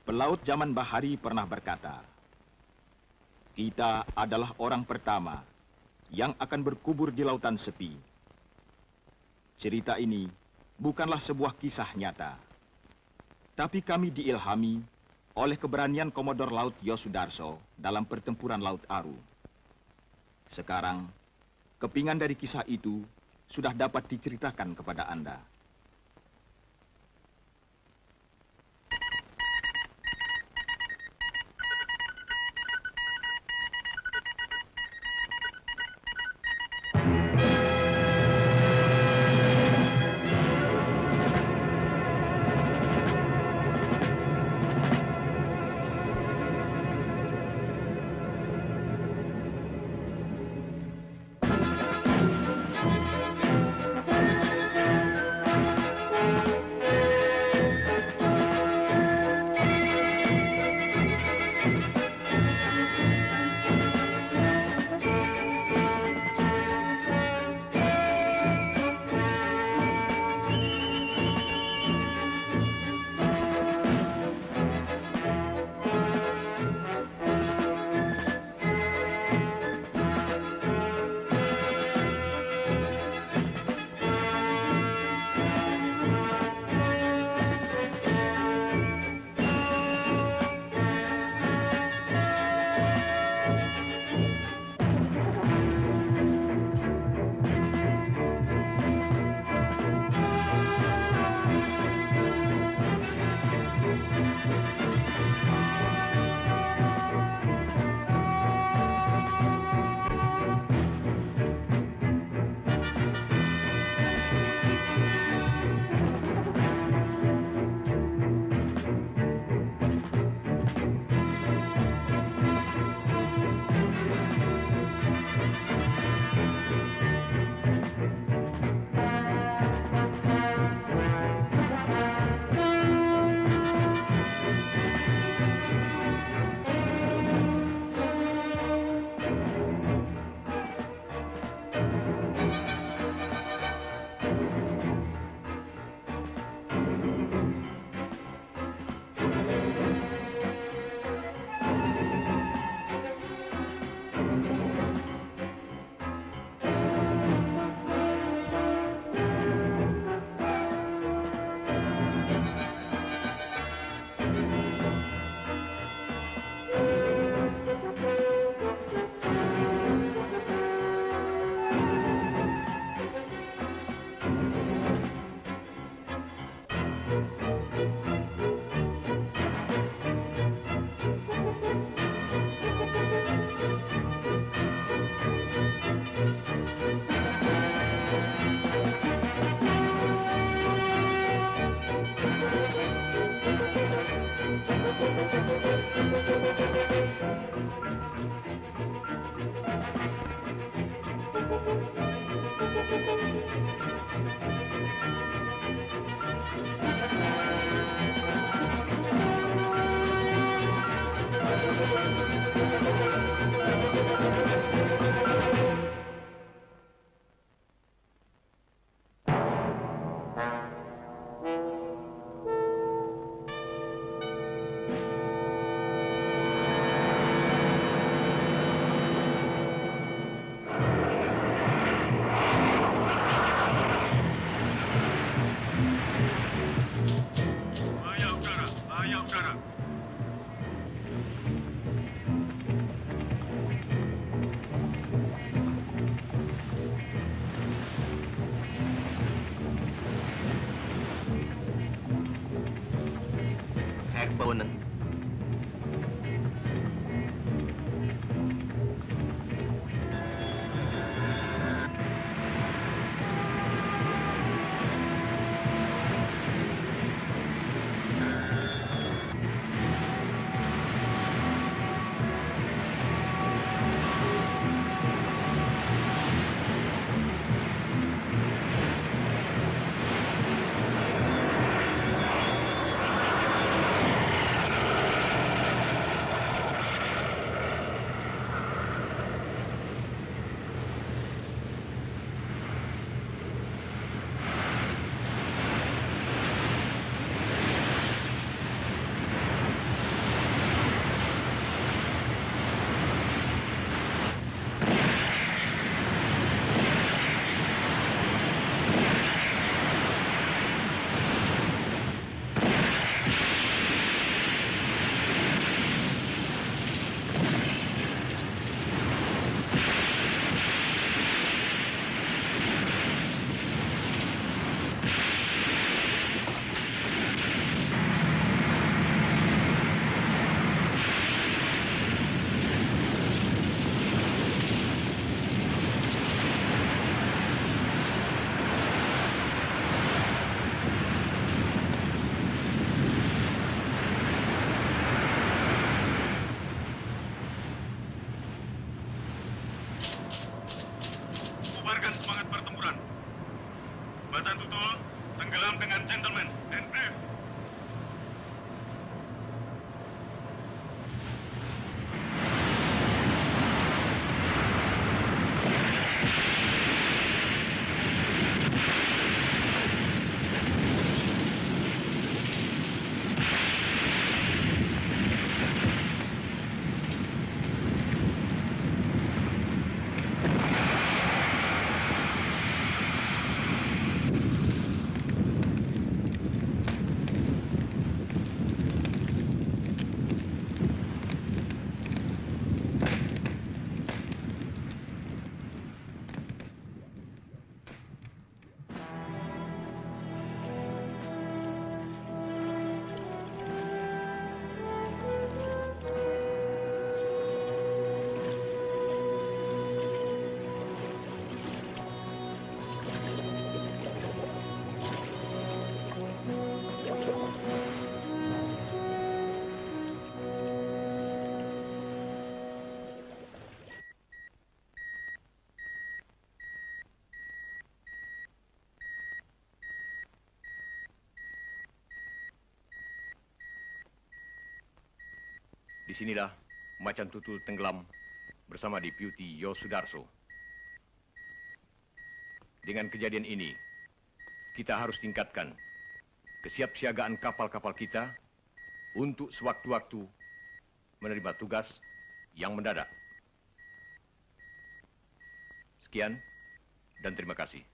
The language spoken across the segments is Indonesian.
Pelaut zaman bahari pernah berkata, kita adalah orang pertama yang akan berkubur di lautan sepi. Cerita ini bukanlah sebuah kisah nyata, tapi kami diilhami oleh keberanian Komodor Laut Yosudarso dalam pertempuran Laut Aru. Sekarang, kepingan dari kisah itu sudah dapat diceritakan kepada Anda. semangat pertempuran. Bacaan tutul, tenggelam dengan gentleman and brief. Disinilah Macan Tutul tenggelam bersama Deputi Yosudarso. Dengan kejadian ini, kita harus tingkatkan kesiapsiagaan kapal-kapal kita untuk sewaktu-waktu menerima tugas yang mendadak. Sekian dan terima kasih.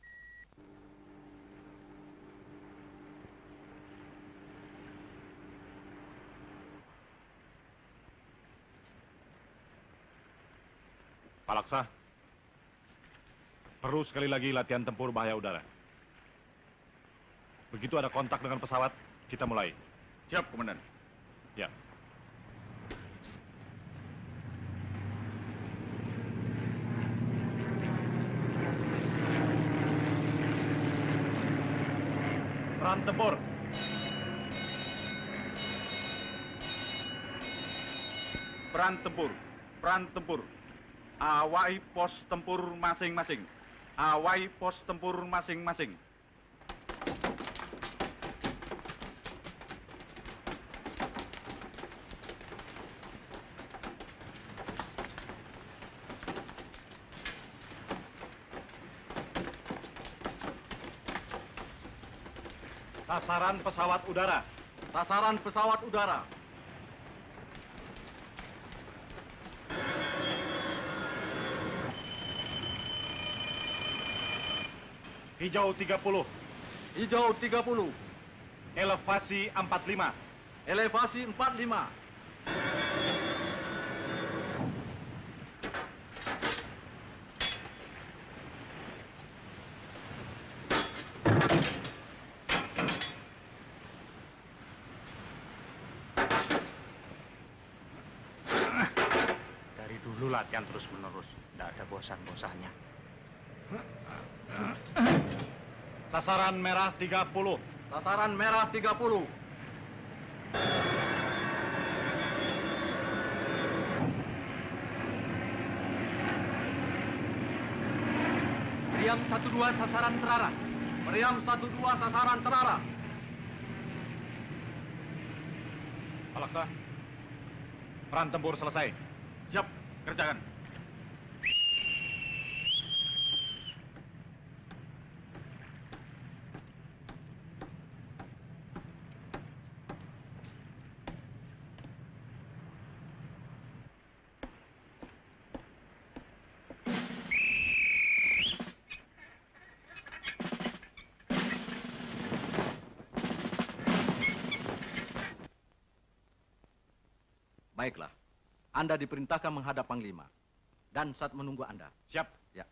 Pak Laksa, perlu sekali lagi latihan tempur bahaya udara. Begitu ada kontak dengan pesawat, kita mulai. Siap, Komandan. Ya. Peran tempur. Peran tempur, peran tempur. Awai pos tempur masing-masing. Awai pos tempur masing-masing. Sasaran pesawat udara. Sasaran pesawat udara. Hijau 30. Hijau 30. Elevasi 45. Elevasi 45. Dari dulu latihan terus-menerus. Tidak ada bosan-bosannya. Sasaran merah 30. Sasaran merah 30. Meriam 12 sasaran terarah. Meriam 12 sasaran terarah. Pak Laksa, peran tempur selesai. Siap, kerjakan. Baiklah, Anda diperintahkan menghadap Panglima. Dan saat menunggu Anda. Siap. Ya.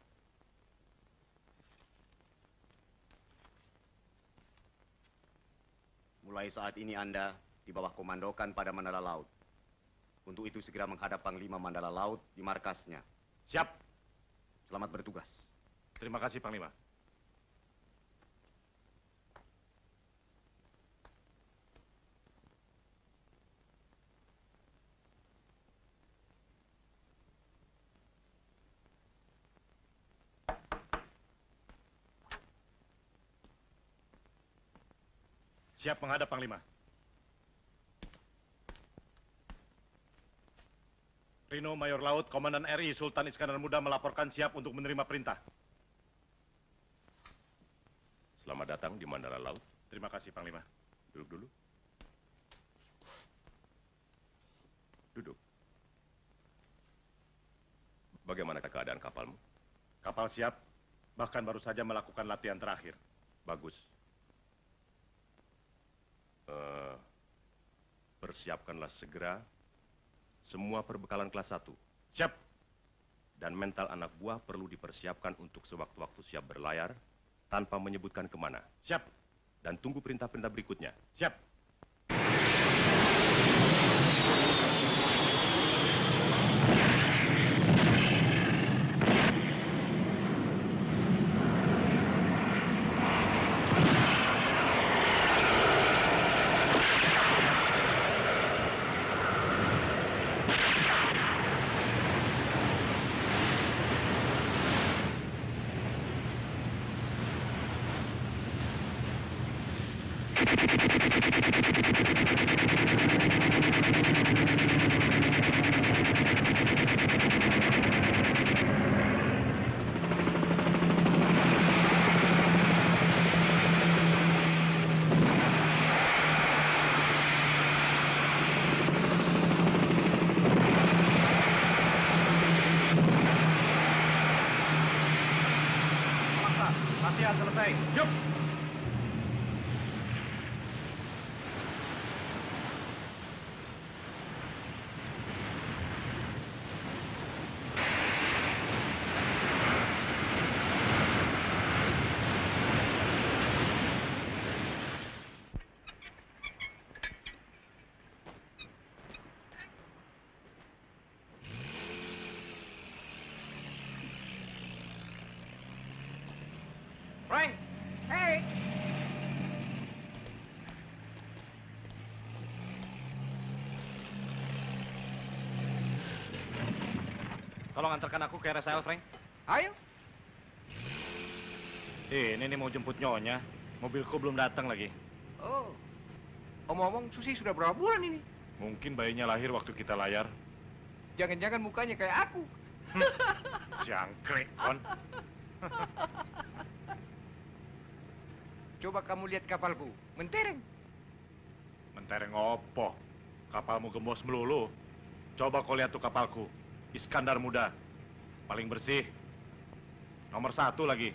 Mulai saat ini Anda di bawah komandokan pada Mandala Laut. Untuk itu segera menghadap Panglima Mandala Laut di markasnya. Siap. Selamat bertugas. Terima kasih, Panglima. Siap menghadap, Panglima. Rino Mayor Laut, Komandan RI Sultan Iskandar Muda melaporkan siap untuk menerima perintah. Selamat datang di Mandala Laut. Terima kasih, Panglima. Duduk dulu. Duduk. Bagaimana keadaan kapalmu? Kapal siap, bahkan baru saja melakukan latihan terakhir. Bagus. Persiapkanlah segera semua perbekalan kelas 1. Siap. Dan mental anak buah perlu dipersiapkan untuk sewaktu-waktu siap berlayar tanpa menyebutkan kemana. Siap. Dan tunggu perintah-perintah berikutnya. Siap. Latihan selesai. Yuk. Frank! Hey! Tolong antarkan aku ke RSL, Frank. Ayo. Ini nih mau jemput Nyonya. Mobilku belum datang lagi. Oh. Omong-omong, Susi sudah berapa bulan ini? Mungkin bayinya lahir waktu kita layar. Jangan-jangan mukanya kayak aku. Jangkrik, Kon. Coba kamu lihat kapalku. Mentereng. Mentereng opo. Kapalmu gembos melulu. Coba kau lihat tuh kapalku. Iskandar Muda. Paling bersih. Nomor 1 lagi.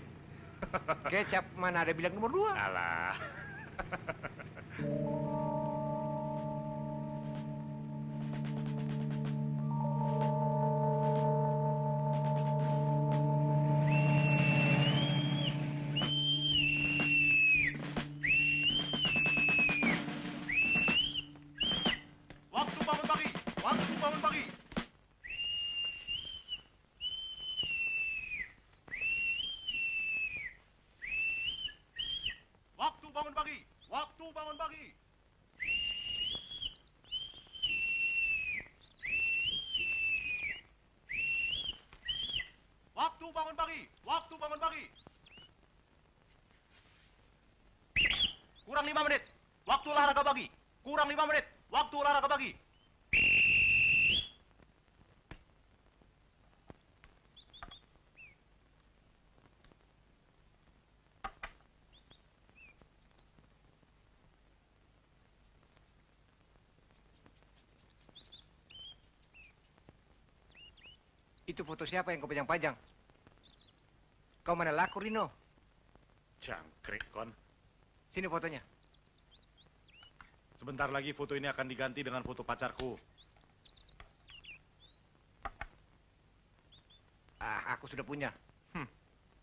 Kecap mana ada bilang nomor 2. Alah. Waktu bangun pagi. Waktu bangun pagi. Waktu bangun pagi. Waktu bangun pagi. Waktu bangun pagi. Waktu bangun pagi. Kurang 5 menit. Waktu olahraga pagi. Kurang 5 menit. Waktu olahraga pagi. Itu foto siapa yang kau pajang-pajang? Kau mana laku, Rino? Jangkrik, Kon. Sini fotonya. Sebentar lagi foto ini akan diganti dengan foto pacarku. Ah, aku sudah punya.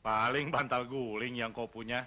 Paling bantal guling yang kau punya.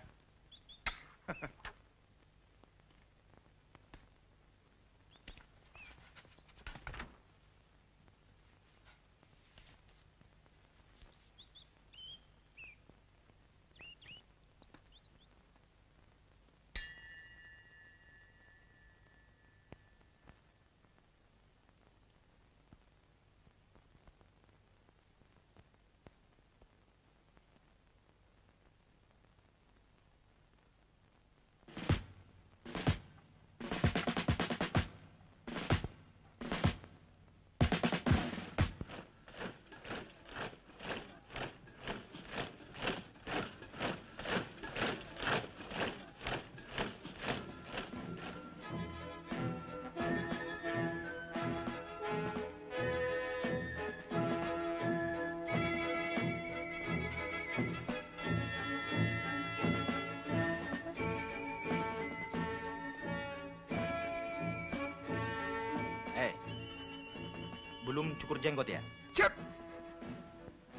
cukur jenggot ya? Siap.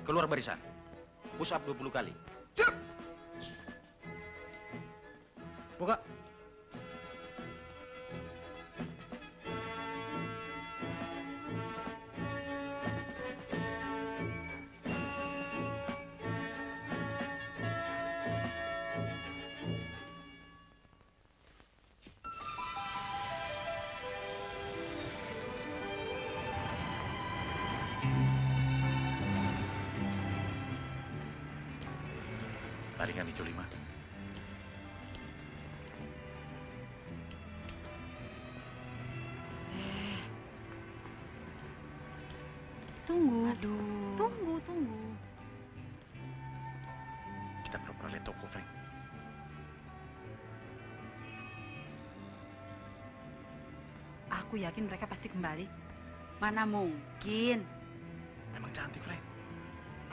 Keluar barisan. Push up 20 kali. Siap. Buka. Taringan hijau 5. Tunggu. Aduh. Tunggu. Kita pura-pura lihat toko, Frank. Aku yakin mereka pasti kembali. Mana mungkin. Memang cantik, Frank.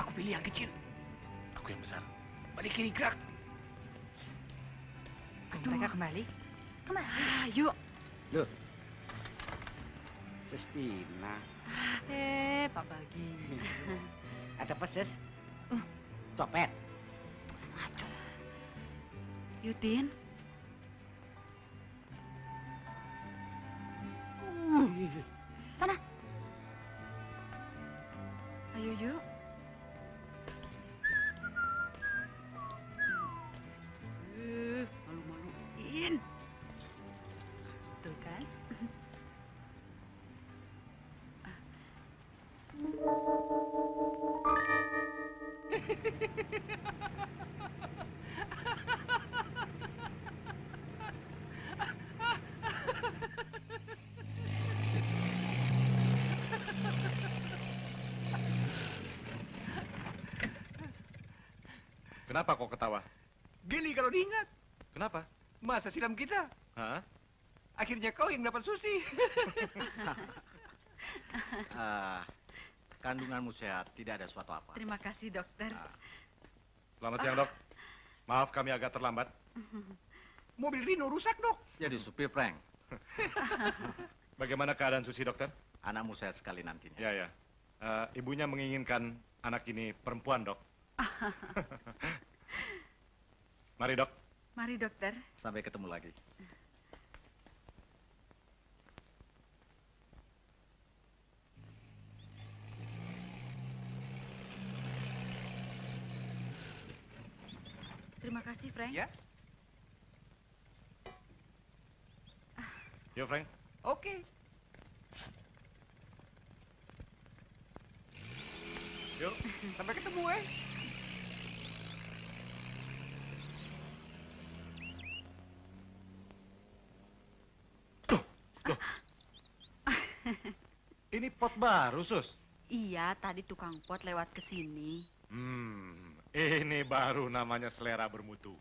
Aku pilih yang kecil. Aku yang besar. Balik kiri gerak. Mereka kembali. Kemana? Yuk. Loh. Sestina. Pak Bagi. Ada apa, Sis? Copet. Yutin. Sana. Ayo yuk. Malu-maluin. Tuh kan? Kenapa kau ketawa? Geli kalau diingat. Kenapa? Masa silam kita. Hah? Akhirnya kau yang dapat Susi. Kandunganmu sehat, tidak ada suatu apa. Terima kasih dokter. Selamat siang, Dok. Maaf kami agak terlambat. Mobil Rino rusak, Dok. Jadi supir Frank, Bagaimana keadaan Susi, dokter? anakmu sehat sekali nantinya. Ya. Ibunya menginginkan anak ini perempuan, Dok. Mari, Dok. Mari dokter. Sampai ketemu lagi. Terima kasih Frank. Ya. Yuk, Frank. Oke. Yuk. Sampai ketemu, Ini pot baru, Sus. Iya, tadi tukang pot lewat ke sini. Ini baru namanya selera bermutu.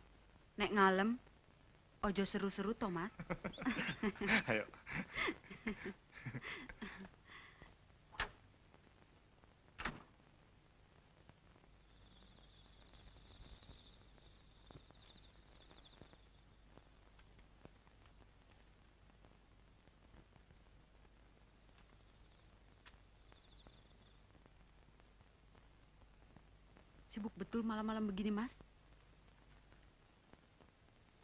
Nek ngalem, ojo seru-seru, Thomas. Ayo. Sibuk betul malam-malam begini, Mas.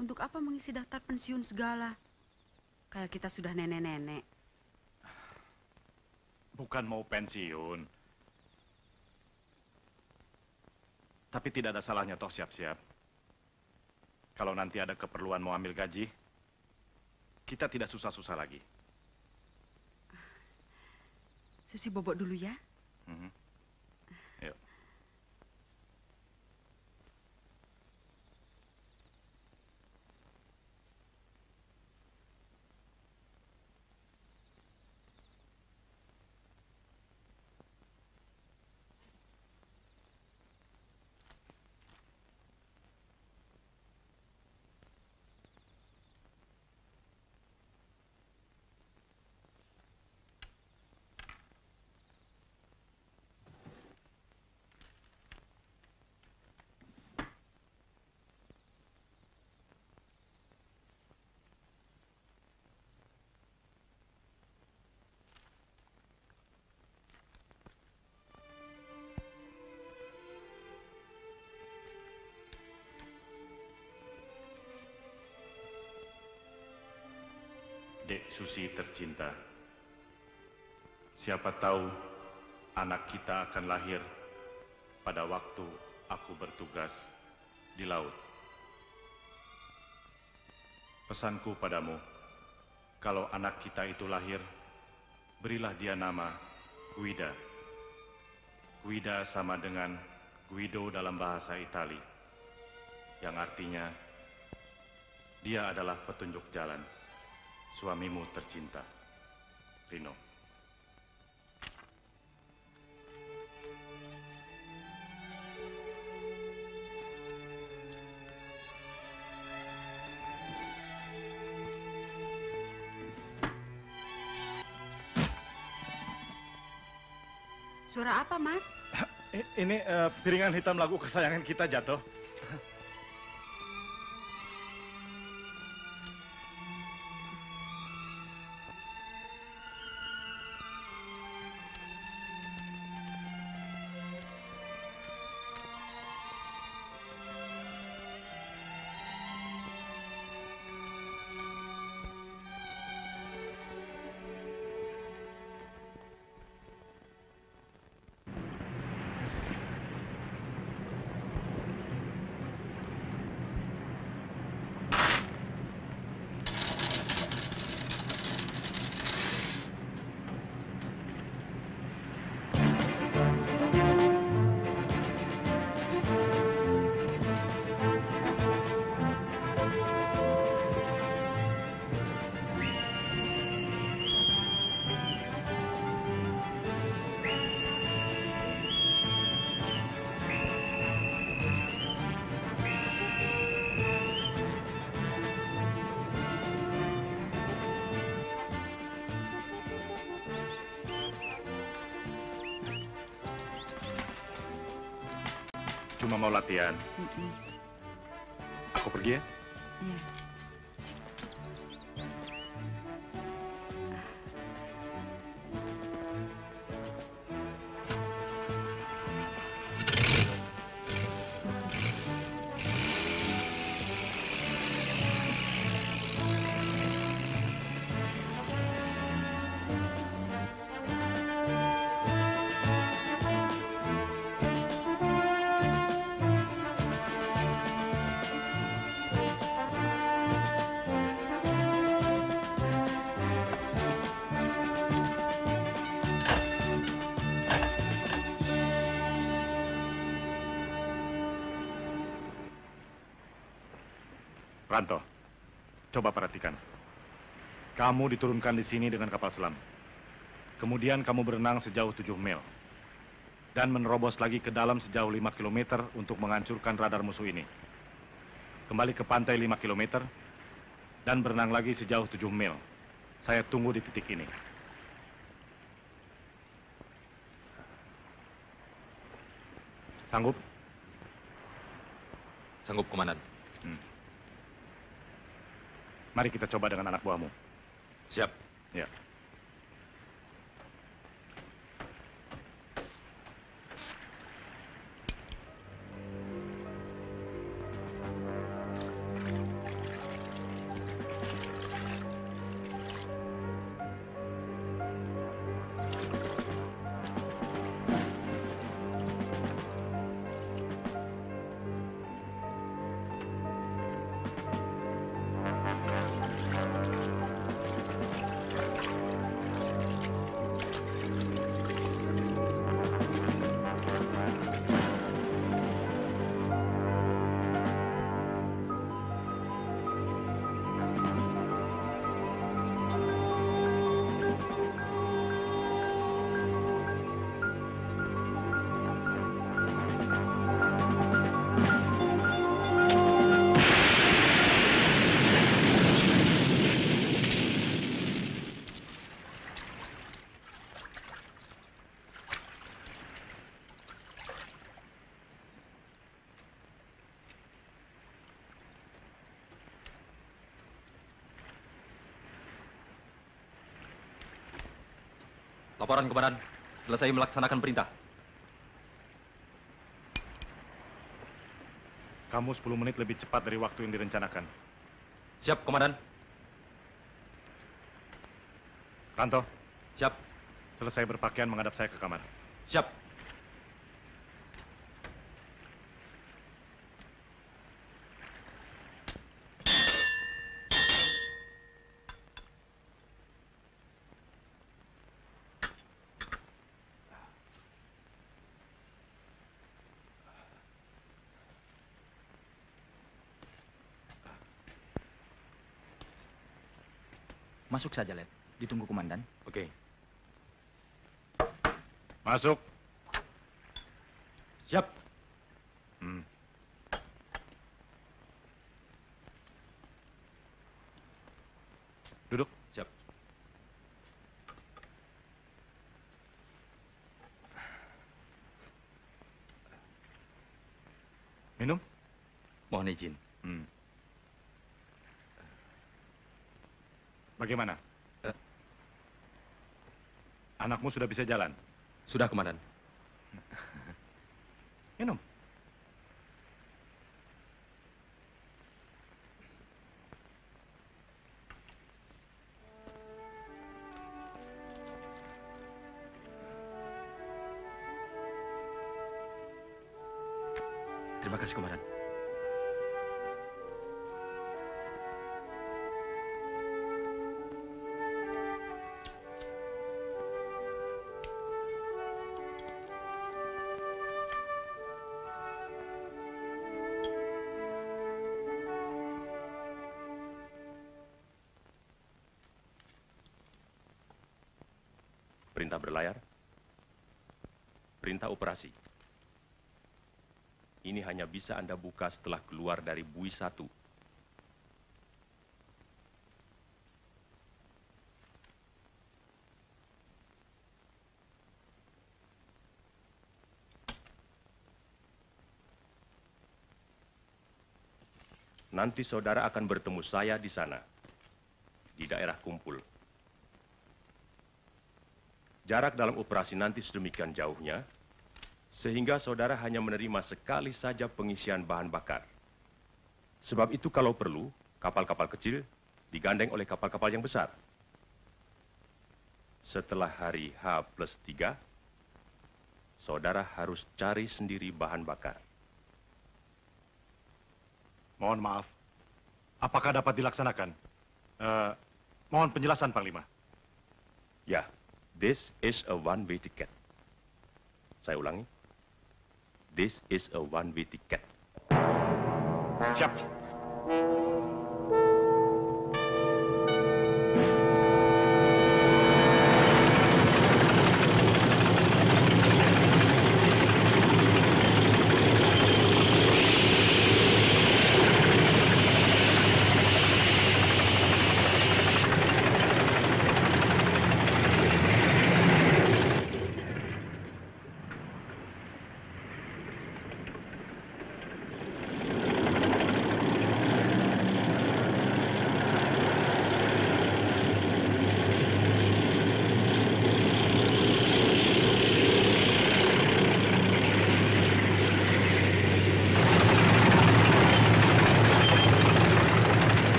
Untuk apa mengisi daftar pensiun segala? Kayak kita sudah nenek-nenek. Bukan mau pensiun. Tapi tidak ada salahnya toh siap-siap. Kalau nanti ada keperluan mau ambil gaji, kita tidak susah-susah lagi. Susi bobok dulu ya. Yuk. Dek Susi tercinta, siapa tahu anak kita akan lahir pada waktu aku bertugas di laut. Pesanku padamu, kalau anak kita itu lahir, berilah dia nama Guida. Guida sama dengan Guido dalam bahasa Itali, yang artinya dia adalah petunjuk jalan. Suamimu tercinta, Rino. Suara apa, Mas? Ini piringan hitam lagu kesayangan kita jatuh. Cuma mau latihan. Aku pergi ya? Iya. Ranto, coba perhatikan. Kamu diturunkan di sini dengan kapal selam. Kemudian kamu berenang sejauh 7 mil. Dan menerobos lagi ke dalam sejauh 5 km untuk menghancurkan radar musuh ini. Kembali ke pantai 5 km dan berenang lagi sejauh 7 mil. Saya tunggu di titik ini. Sanggup? Sanggup, Komandan. Mari kita coba dengan anak buahmu. Siap. Ya. Laporan, Komandan. Selesai melaksanakan perintah. Kamu 10 menit lebih cepat dari waktu yang direncanakan. Siap, Komandan. Ranto, Siap. selesai berpakaian menghadap saya ke kamar. Siap. Masuk saja, Let. Ditunggu komandan. Oke. Masuk. Siap. Hmm. Duduk. Siap. Minum? Mohon izin. Hmm. Bagaimana? Anakmu sudah bisa jalan? Sudah, Komandan. Minum. Terima kasih, Komandan. Perintah berlayar. Perintah operasi. Ini hanya bisa Anda buka setelah keluar dari bui 1. Nanti saudara akan bertemu saya di sana, di daerah kumpul. Jarak dalam operasi nanti sedemikian jauhnya, sehingga saudara hanya menerima sekali saja pengisian bahan bakar. Sebab itu kalau perlu, kapal-kapal kecil digandeng oleh kapal-kapal yang besar. Setelah hari H+3, saudara harus cari sendiri bahan bakar. Mohon maaf. Apakah dapat dilaksanakan? Mohon penjelasan, Panglima. Ya, this is a one-way ticket. Saya ulangi. This is a one-way ticket. Siap.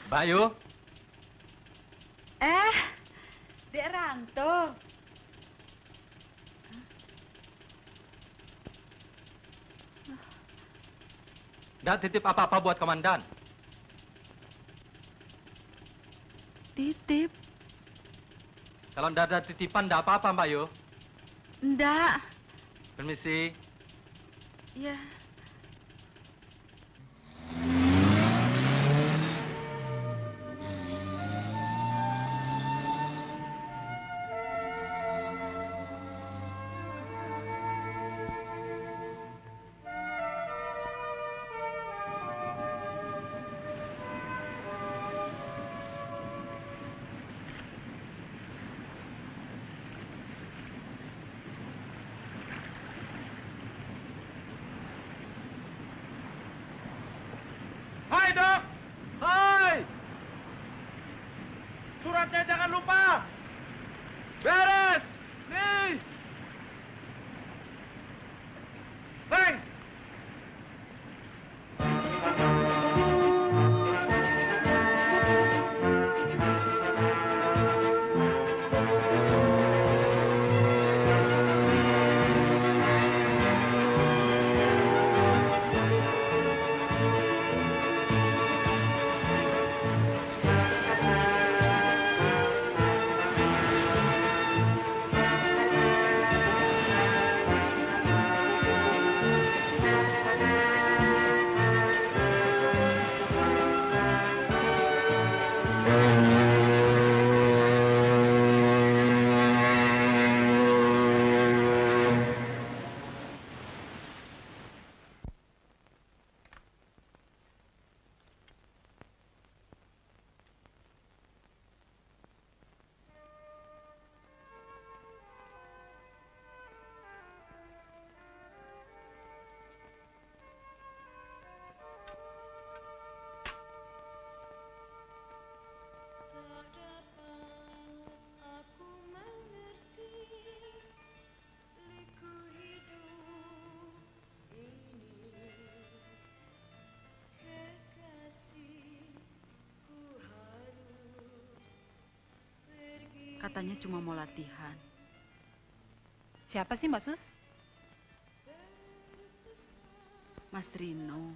Bayu, Dek Ranto. nggak titip apa-apa buat komandan. Titip? Kalau nggak ada titipan, nggak apa-apa, Mbak Yu. Ndak. Permisi. Ya. suratnya jangan lupa. Beres. Nih. Thanks. Katanya cuma mau latihan. Siapa sih Mbak Sus? Mas Rino.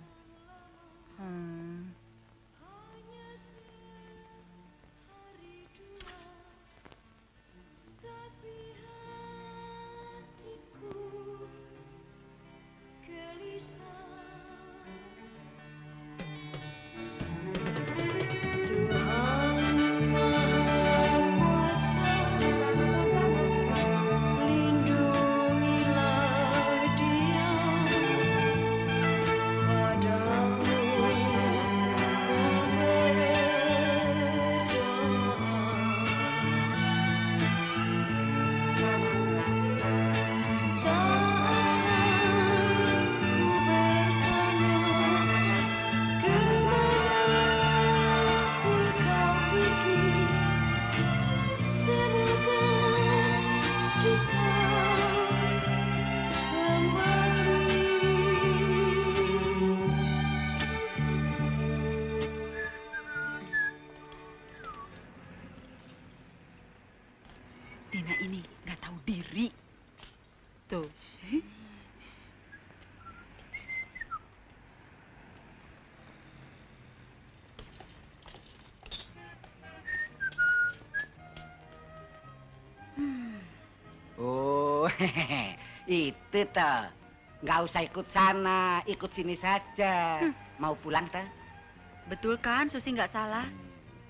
Tina ini nggak tahu diri. Tuh. Oh, itu toh. Nggak usah ikut sana, ikut sini saja. Mau pulang toh? Betul kan, Susi nggak salah.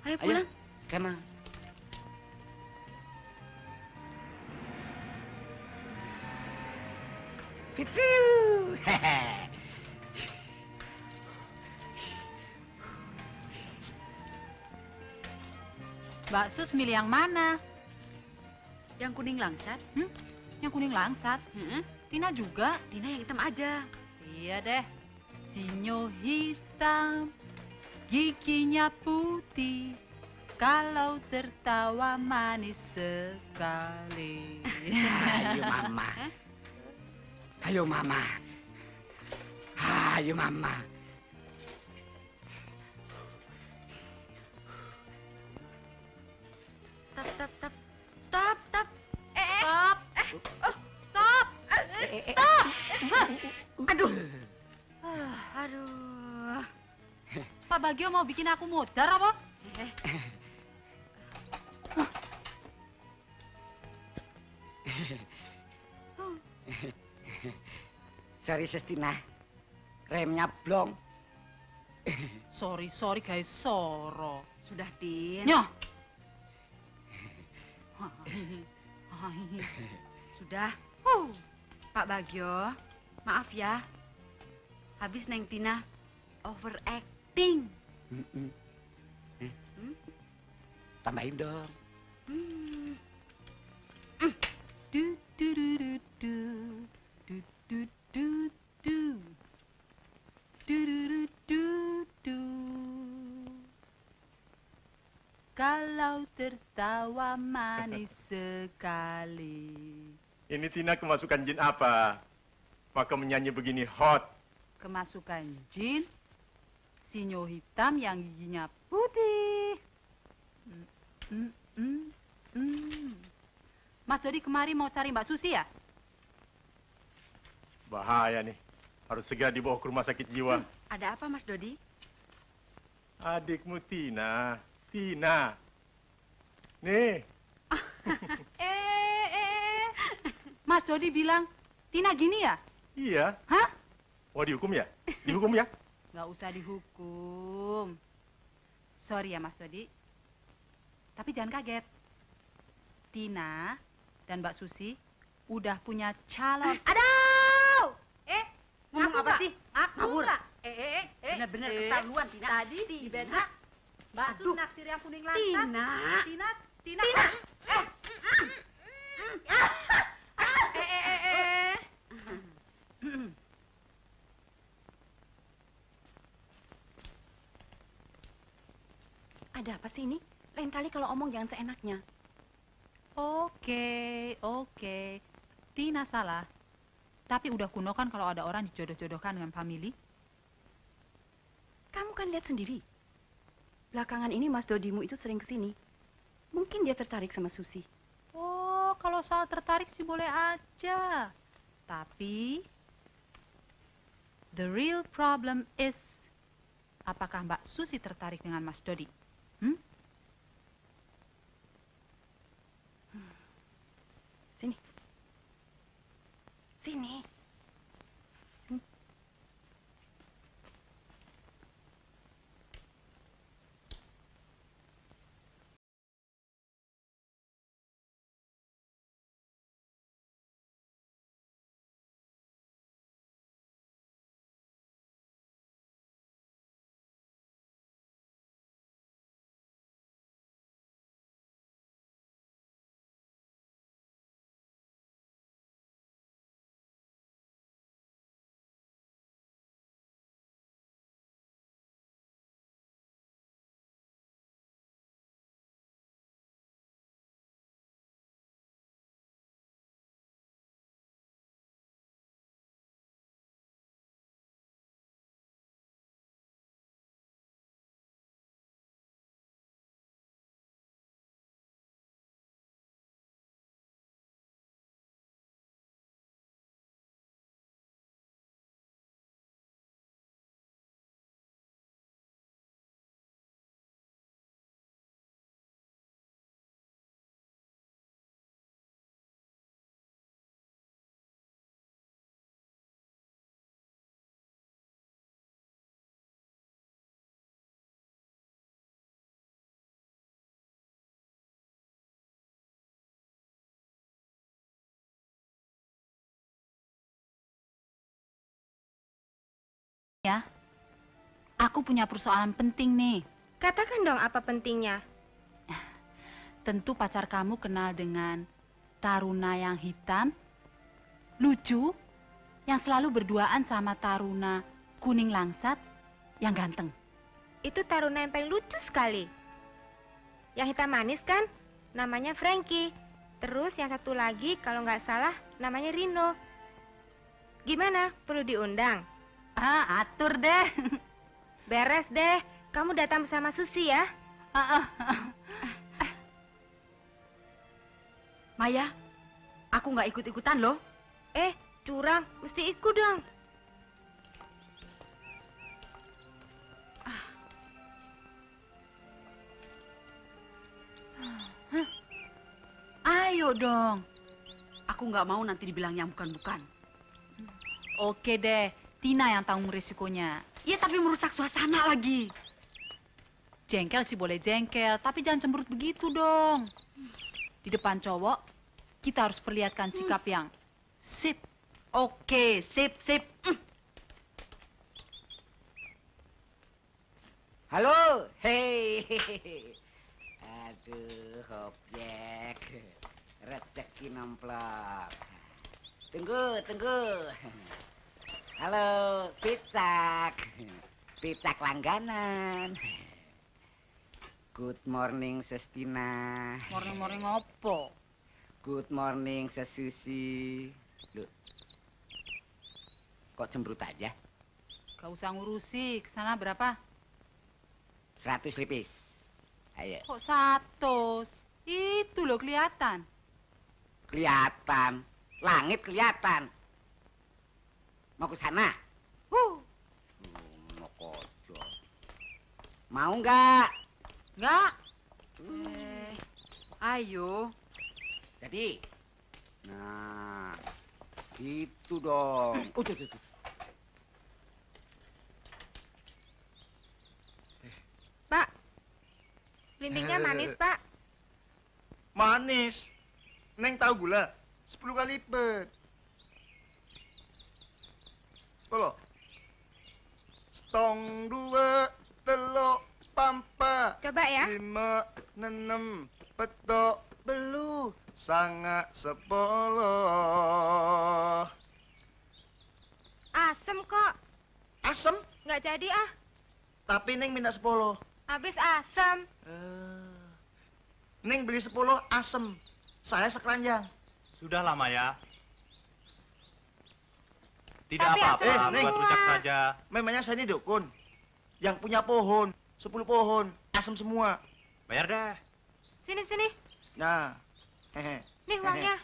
Ayo pulang. Come on. Fiu. Mbak Sus milih yang mana? Yang kuning langsat. Yang kuning langsat? Tina juga? Tina yang hitam aja. Iya deh. Sinyo hitam, giginya putih, kalau tertawa manis sekali. Ayo Mama. Ayo Mama. Ayo Mama. Stop, stop, stop. Stop, stop. Stop. Stop. Stop. Aduh. Aduh. Pak Bagio mau bikin aku mudar apa? Sorry Sestina. Remnya blong. Sorry guys, soro. Sudah, Tin. Nyoh. Sudah. Pak Bagio, maaf ya. Habis Neng Tina overacting. Tambahin dong. Du du du du du du du du du du du du du. Kalau manis sekali. Ini Tina kemasukan jin apa? Maka menyanyi begini hot. Kemasukan jin, sinyo hitam yang giginya putih. Mas Dodi kemari mau cari Mbak Susi ya? Bahaya nih. Harus segera dibawa ke rumah sakit jiwa. Ada apa, Mas Dodi? Adikmu Tina. Tina. Nih. Mas Dodi bilang, Tina gini ya? Iya. Hah? Mau dihukum ya? Dihukum ya? Nggak usah dihukum. Sorry ya Mas Dodi. Tapi jangan kaget. Tina dan Mbak Susi udah punya calon. Aduh! Ngomong apa sih? Ngawur. Bener-bener keterlaluan, Tina. Tadi di bedra Mbak Sus naksir yang kuning lantak. Tina. Tina. Ada apa sih ini? Lain kali kalau omong jangan seenaknya. Oke. Tina salah. Tapi udah kuno kan kalau ada orang dijodoh-jodohkan dengan family. Kamu kan lihat sendiri. Belakangan ini Mas Dodimu itu sering kesini. Mungkin dia tertarik sama Susi. Oh, kalau soal tertarik sih boleh aja. Tapi the real problem is apakah Mbak Susi tertarik dengan Mas Dodi? Sini. Ya, aku punya persoalan penting nih. Katakan dong apa pentingnya. Tentu pacar kamu kenal dengan Taruna yang hitam, lucu, yang selalu berduaan sama Taruna kuning langsat, yang ganteng. Itu Taruna yang paling lucu sekali. Yang hitam manis kan? Namanya Frankie. Terus yang satu lagi kalau nggak salah namanya Rino. Gimana? Perlu diundang? Atur deh. Beres deh. Kamu datang bersama Susi ya. Maya, aku nggak ikut-ikutan loh. Curang. Mesti ikut dong. Ayo dong. Aku nggak mau nanti dibilang yang bukan-bukan. Oke deh, Tina yang tanggung risikonya. Iya, tapi merusak suasana lagi. Jengkel sih boleh jengkel, tapi jangan cemberut begitu dong. Di depan cowok, kita harus perlihatkan sikap yang sip. Oke, sip. Halo, hei. Aduh, objek. Rezeki nemplok. Tunggu. Halo, picak langganan. Good morning, Sestina. Morning-morning opo? Good morning, Sesusi. Loh, kok cemberut aja? Gak usah ngurusi, kesana berapa? 100 lipis. Ayo. Kok 100? Itu loh kelihatan. Kelihatan. Langit kelihatan. Mau ke sana? Mau kojo. Mau nggak? Nggak. Ayo. Jadi. Nah, gitu dong. Tuh. Pak, belimbingnya manis, Pak. Manis. Neng tahu gula? 10 kali lipat. 10. Setong 2 telok pampa. Coba ya. 5 6 petok belu sangat 10. Asem kok. Asem? Nggak jadi ah. Tapi Neng minta 10. Habis asem. Neng beli 10 asem. Saya sekeranjang. Sudahlah Maya. Tidak Tapi apa-apa, Neng. buat rujak saja. Memangnya saya ini dukun. Yang punya pohon, 10 pohon, asem semua. Bayar dah. Sini. Nah. Hehe. Nih uangnya.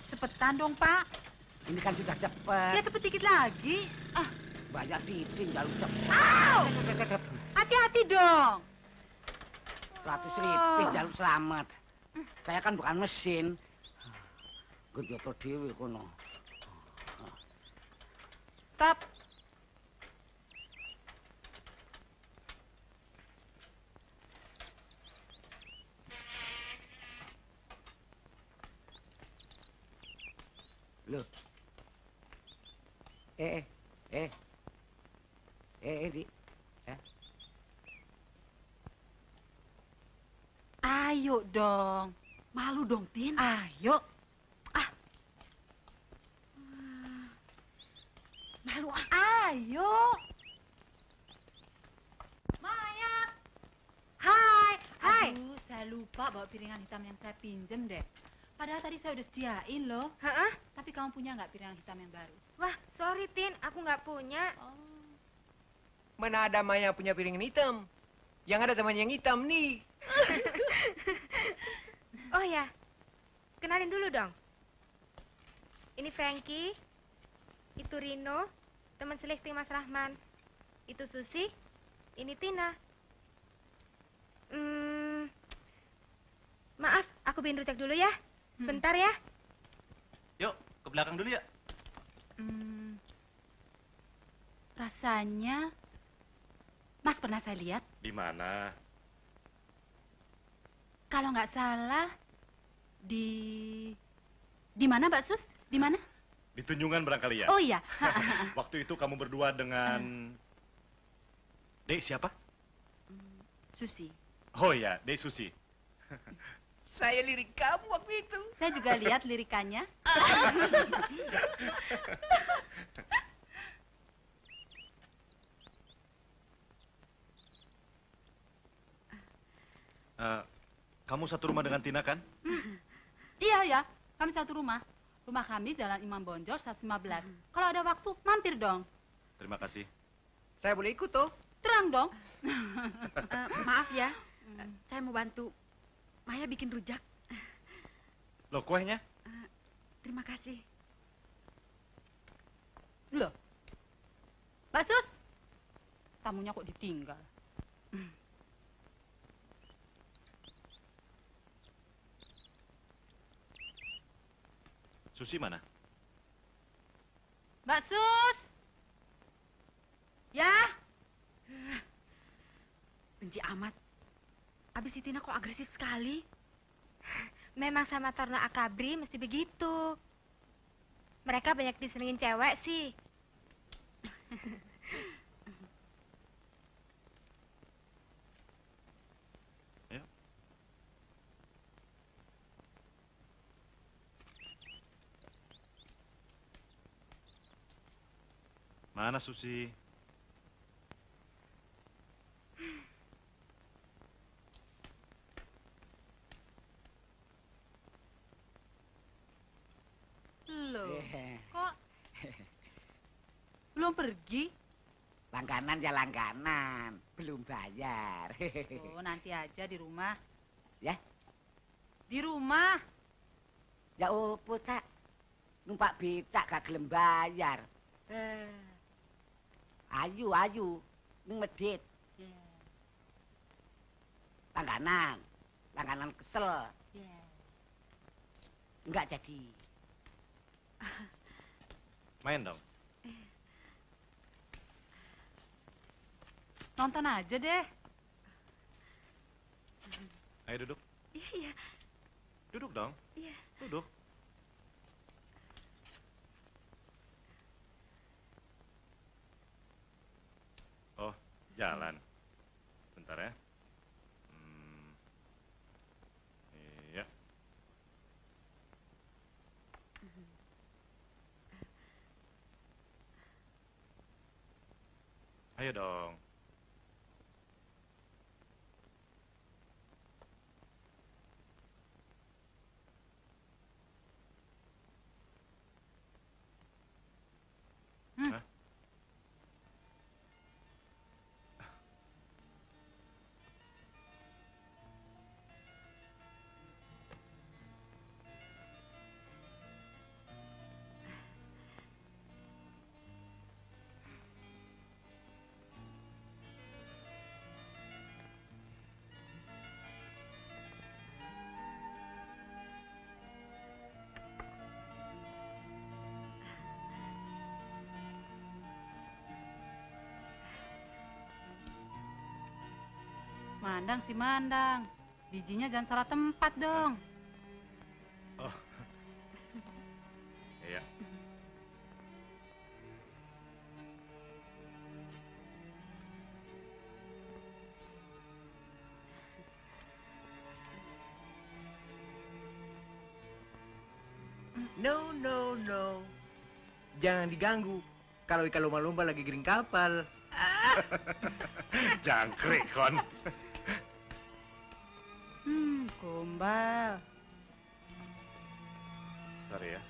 Cepetan dong, Pak. Ini kan sudah cepet. Ya cepet dikit lagi. Banyak titik jalur cepet. Au! Hati-hati dong. 100 lipis jalur selamat. Saya kan bukan mesin. Genjoto dewe kono. Stop. Loh. Di. Ayo dong. Malu dong, Tin. Ayo. Malu ah. Ayo. Maya. Hai. Aduh, saya lupa bawa piringan hitam yang saya pinjem deh. Padahal tadi saya udah sediain loh. Heeh. Tapi kamu punya nggak piringan hitam yang baru? Wah, sorry Tin, aku nggak punya. Mana ada Maya punya piringan hitam? Yang ada temannya yang hitam nih. Oh ya, kenalin dulu dong. Ini Frankie, itu Rino, teman seleksi Mas Rahman. Itu Susi, ini Tina. Maaf, aku bikin rujak dulu ya. Sebentar ya. Yuk, ke belakang dulu ya. Rasanya, Mas pernah saya lihat. Di mana? Kalau nggak salah, di mana Mbak Sus? Di mana? Di Tunjungan barangkali ya? Oh iya. Waktu itu kamu berdua dengan... Dek siapa? Susi. Oh iya, Dek Susi. Saya lirik kamu waktu itu. Saya juga lihat lirikannya. Kamu satu rumah dengan Tina kan? Iya, kami satu rumah. Rumah kami Jalan Imam Bonjol 115. Kalau ada waktu, mampir dong. Terima kasih. Saya boleh ikut toh? Terang dong. Maaf ya, saya mau bantu Maya bikin rujak. Loh, kuehnya? Terima kasih. Loh, Mbak Sus, tamunya kok ditinggal? Susi mana? Mbak Sus! Ya? Benci amat. Abis si Tina kok agresif sekali? Memang sama Taruna Akabri mesti begitu. Mereka banyak disenengin cewek sih. Mana Susi? Loh, kok belum pergi? Langganan ya langganan, belum bayar. Oh, nanti aja di rumah. Ya? Di rumah. Ya opo, Cak. Numpak becak gak gelem bayar. Ayu, ning medit. Langganan kesel. Enggak jadi. Main dong. Nonton aja deh. Ayo duduk. Iya. Duduk dong. Iya. Duduk. Oh, jalan. Bentar ya. Iya. Ayo dong. Hah? Mandang sih mandang. Bijinya jangan salah tempat dong. Oh. Iya. No. Jangan diganggu. Kalau ikan lomba-lomba lagi giring kapal. Jangkrik, Kon. Gombal. Sorry ya.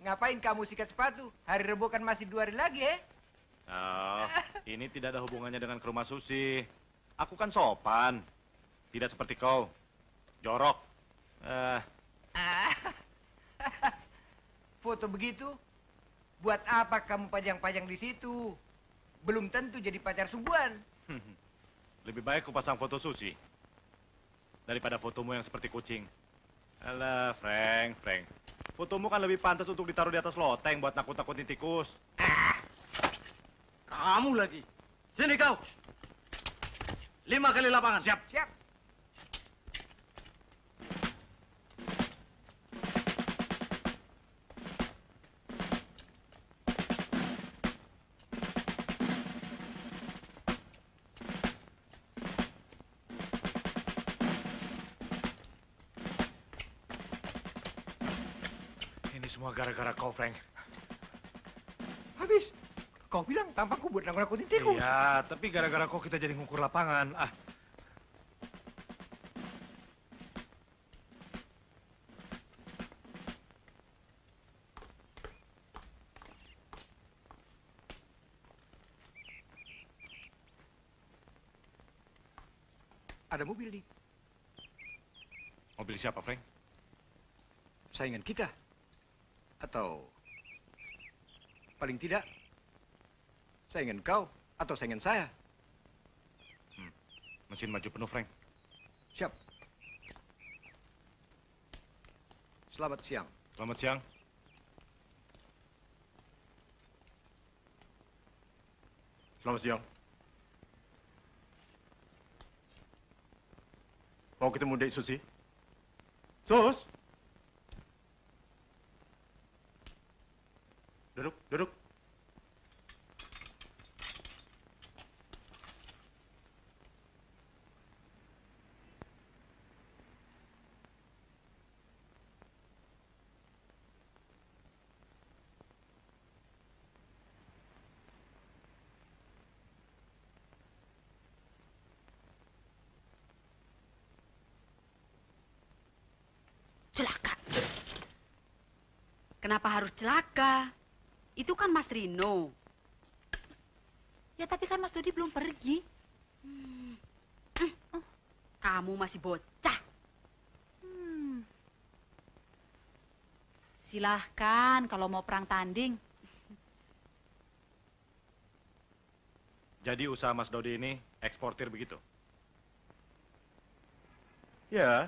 Ngapain kamu sikat sepatu? Hari Rebo kan masih 2 hari lagi ya? Oh, ini tidak ada hubungannya dengan ke rumah Susi. Aku kan sopan. Tidak seperti kau. Jorok. Foto begitu? Buat apa kamu pajang-pajang di situ? Belum tentu jadi pacar sungguhan. Lebih baik ku pasang foto Susi daripada fotomu yang seperti kucing. Alah, Frank. Fotomu kan lebih pantas untuk ditaruh di atas loteng buat nakut-nakutin tikus. Kamu lagi. Sini kau. 5 kali lapangan. Siap. Ini semua gara-gara kau, Frank. Habis. Kau bilang tampangku buat nakut-nakutin tikus. Iya, tapi gara-gara kau kita jadi ngukur lapangan. Ada mobil nih. Mobil siapa, Frank? Saingan kita. Atau paling tidak saingan kau atau saingan saya. Mesin maju penuh, Frank. Siap. Selamat siang. Selamat siang. Selamat siang. Mau ketemu Dek Susi? Sus? Duduk, duduk. Celaka. Kenapa harus celaka? Itu kan Mas Rino. Ya tapi kan Mas Dodi belum pergi. Kamu masih bocah. Silahkan kalau mau perang tanding. Jadi usaha Mas Dodi ini eksportir begitu? Ya.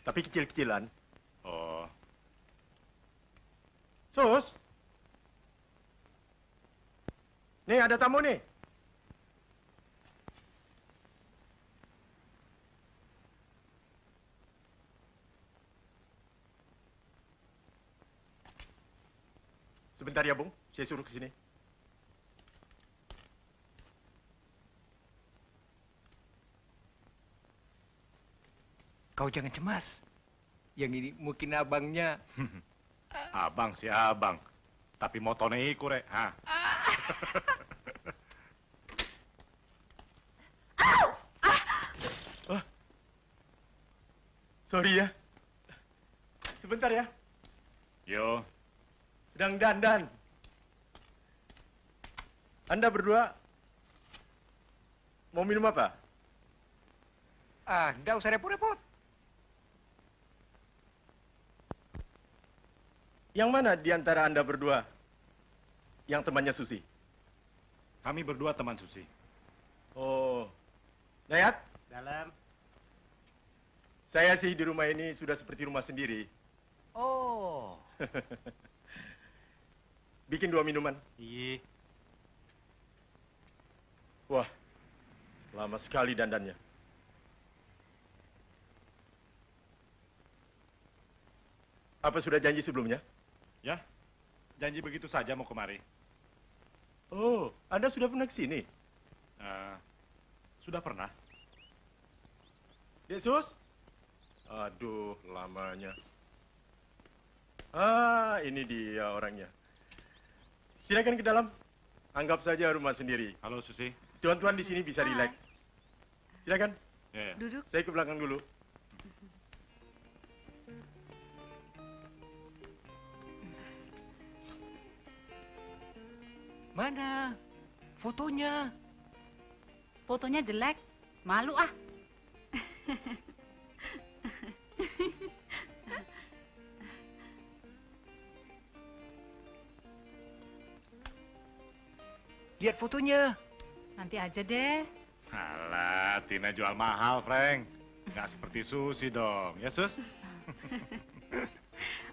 Tapi kecil-kecilan. Oh. Sus? Nih ada tamu nih. Sebentar ya, Bung. Saya suruh ke sini. Kau jangan cemas. Yang ini mungkin abangnya. Abang si abang. Tapi motornya iku, Rek. Ha. Oh. Sorry ya. Sebentar ya. Yo. Sedang dandan. Anda berdua mau minum apa? Nggak usah repot-repot. Yang mana di antara Anda berdua yang temannya Susi? Kami berdua teman Susi. Oh. Nayat? Dalam. Saya sih di rumah ini sudah seperti rumah sendiri. Oh. Bikin 2 minuman. Iya. Wah, lama sekali dandannya. Apa sudah janji sebelumnya? Ya, janji begitu saja mau kemari. Oh, Anda sudah pernah ke sini? Sudah pernah. Yesus? Aduh, lamanya. Ini dia orangnya. Silakan ke dalam. Anggap saja rumah sendiri. Halo, Susi. Tuan-tuan di sini bisa rileks. Silakan. Duduk. Saya ke belakang dulu. Mana fotonya? Fotonya jelek. Malu ah. Lihat fotonya. Nanti aja deh. Alah, Tina jual mahal, Frank. Nggak seperti Susi dong. Ya, Sus?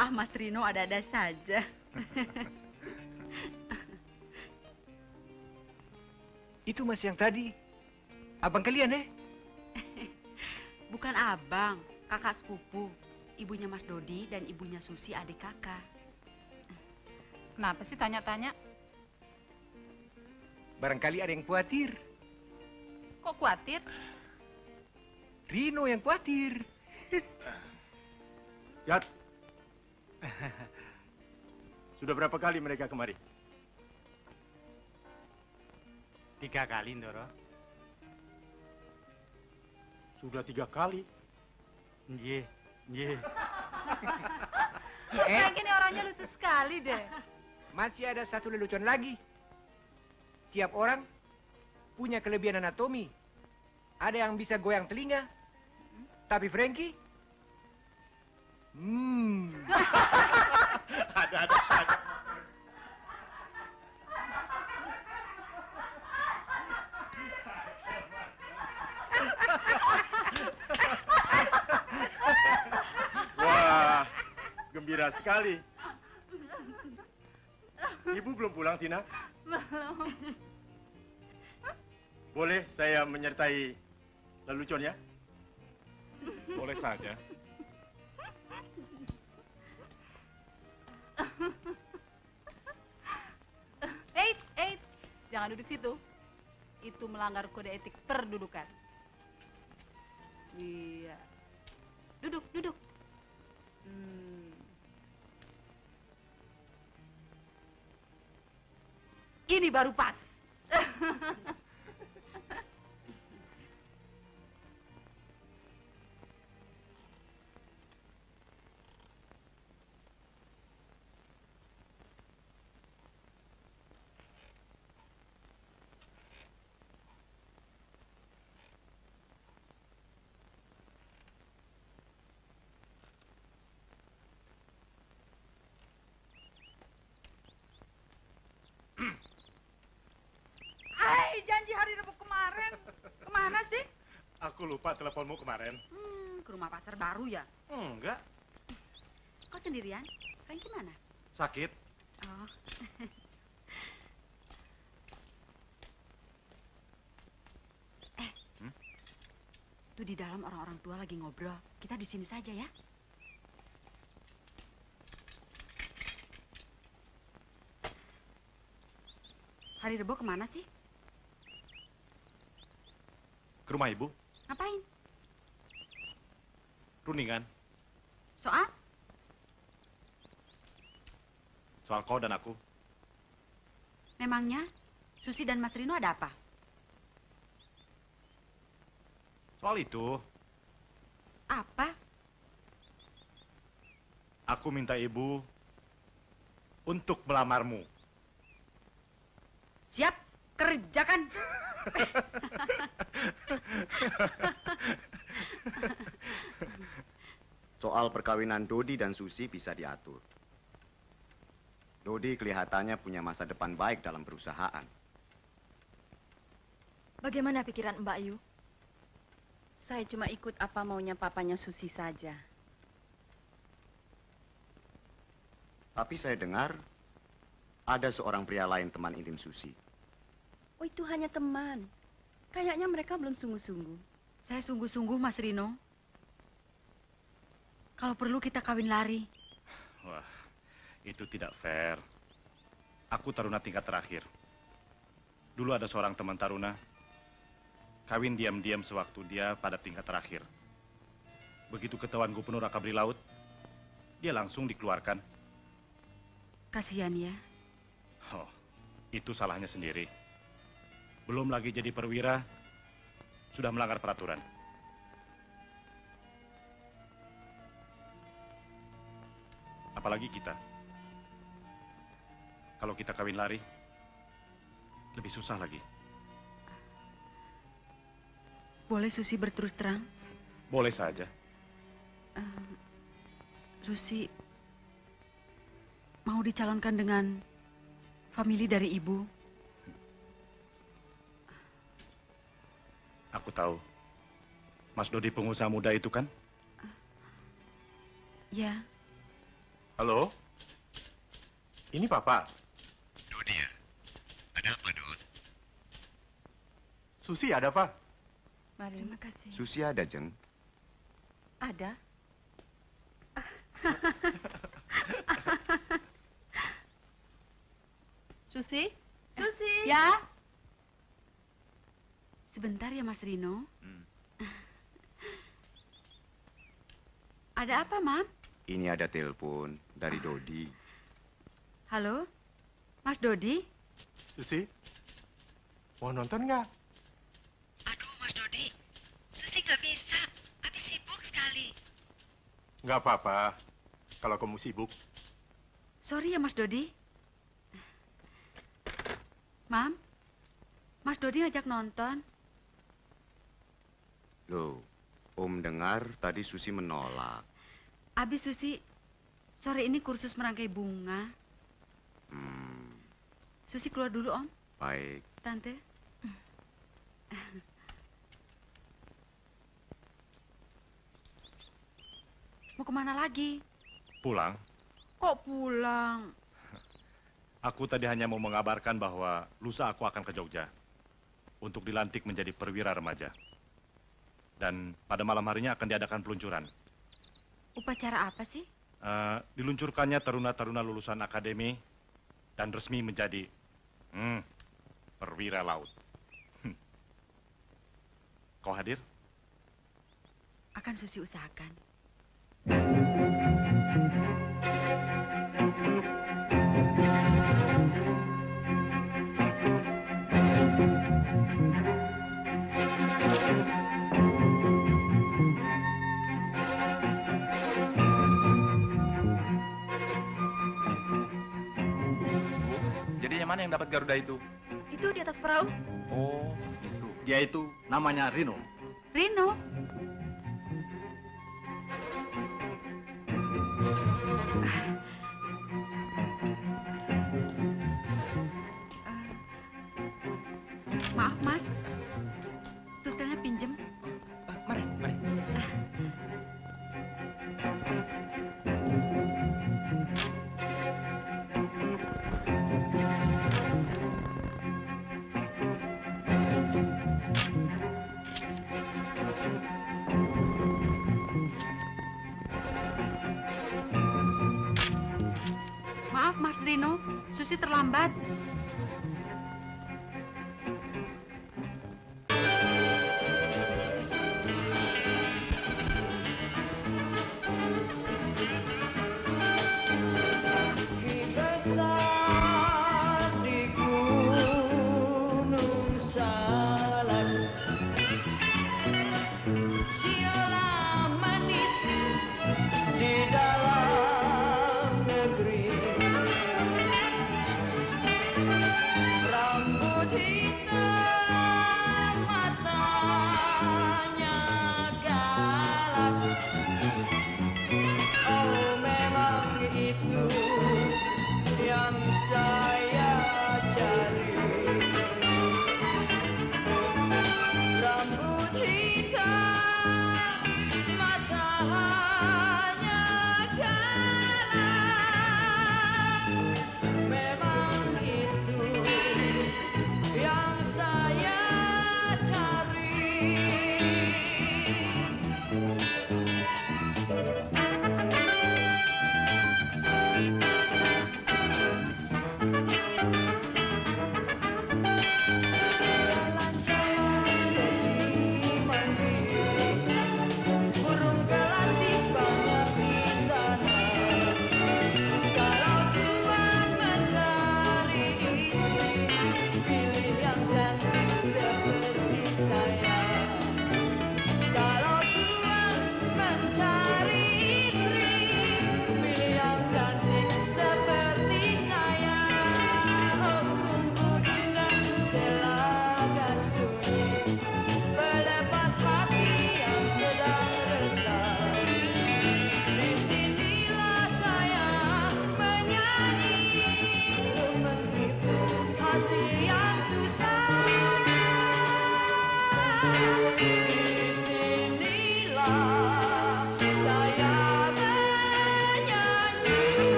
Ah, Mas Rino ada-ada saja. Itu Mas yang tadi. Abang kalian, Bukan abang, kakak sepupu. Ibunya Mas Dodi dan ibunya Susi adik kakak. Kenapa sih tanya-tanya? Barangkali ada yang khawatir. Kok khawatir? Rino yang khawatir. Yat. Sudah berapa kali mereka kemari? 3 kali, Ndoro. Sudah 3 kali. Iya, iya. Frank ini orangnya lucu sekali deh. Masih ada satu lelucon lagi. Tiap orang punya kelebihan anatomi. Ada yang bisa goyang telinga. Tapi Frankie? Ada. Wah, Gembira sekali. Ibu belum pulang, Tina? Belum. Boleh saya menyertai leluconnya? Boleh saja. Eits. Jangan duduk situ. Itu melanggar kode etik perdudukan. Iya. Duduk. Ini baru pas. Janji hari Rabu kemarin. Kemana sih? Aku lupa teleponmu kemarin. Ke rumah pasar baru ya? Enggak. Kau sendirian? Frankie mana? Sakit. Oh. Tuh di dalam orang-orang tua lagi ngobrol. Kita di sini saja ya. Hari Rebo kemana sih? Ke rumah ibu. Ngapain? Rundingan. Soal? Soal kau dan aku. Memangnya Susi dan Mas Rino ada apa? Soal itu, Apa? aku minta ibu untuk melamarmu. Siap, kerjakan. Soal perkawinan Dodi dan Susi bisa diatur. Dodi kelihatannya punya masa depan baik dalam perusahaan. Bagaimana pikiran Mbak Yu? Saya cuma ikut apa maunya papanya Susi saja. Tapi saya dengar ada seorang pria lain teman intim Susi. Oh, itu hanya teman. Kayaknya mereka belum sungguh-sungguh. Saya sungguh-sungguh, Mas Rino. Kalau perlu kita kawin lari. Wah, itu tidak fair. Aku taruna tingkat terakhir. Dulu ada seorang teman taruna, kawin diam-diam sewaktu dia pada tingkat terakhir. Begitu ketahuan gubernur Akabri Laut, dia langsung dikeluarkan. Kasihan ya. Oh, itu salahnya sendiri. Belum lagi jadi perwira, sudah melanggar peraturan. Apalagi kita. Kalau kita kawin lari, lebih susah lagi. Boleh Susi berterus terang? Boleh saja. Susi mau dicalonkan dengan famili dari ibu. Aku tahu. Mas Dodi pengusaha muda itu kan? Ya. Halo? Ini Papa. Dodi ya? Ada apa, Dod? Susi ada, Pak? Mari. Terima kasih. Susi ada, Jeng? Ada. Susi? Susi? Ya? Sebentar ya, Mas Rino. Ada apa, Mam? Ini ada telepon dari Dodi. Halo? Mas Dodi? Susi? Mau nonton nggak? Aduh, Mas Dodi. Susi nggak bisa. Habis sibuk sekali. Nggak apa-apa. Kalau kamu sibuk. Sorry ya, Mas Dodi. Mam, Mas Dodi ngajak nonton. Loh, Om dengar tadi Susi menolak. Abis Susi, sore ini kursus merangkai bunga. Susi keluar dulu, Om. Baik. Tante. Mau kemana lagi? Pulang. kok pulang? Aku tadi hanya mau mengabarkan bahwa lusa aku akan ke Jogja untuk dilantik menjadi perwira remaja. Dan pada malam harinya akan diadakan peluncuran. Upacara apa sih? Diluncurkannya taruna-taruna lulusan akademi dan resmi menjadi perwira laut. Kau hadir? Akan Susi usahakan. Jadinya mana yang dapat Garuda itu? Itu di atas perahu. Oh, itu. Dia itu namanya Rino. Rino? Maaf, Mas. Tustelnya pinjem. Mari, mari. Maaf, Mas Rino. Susi terlambat.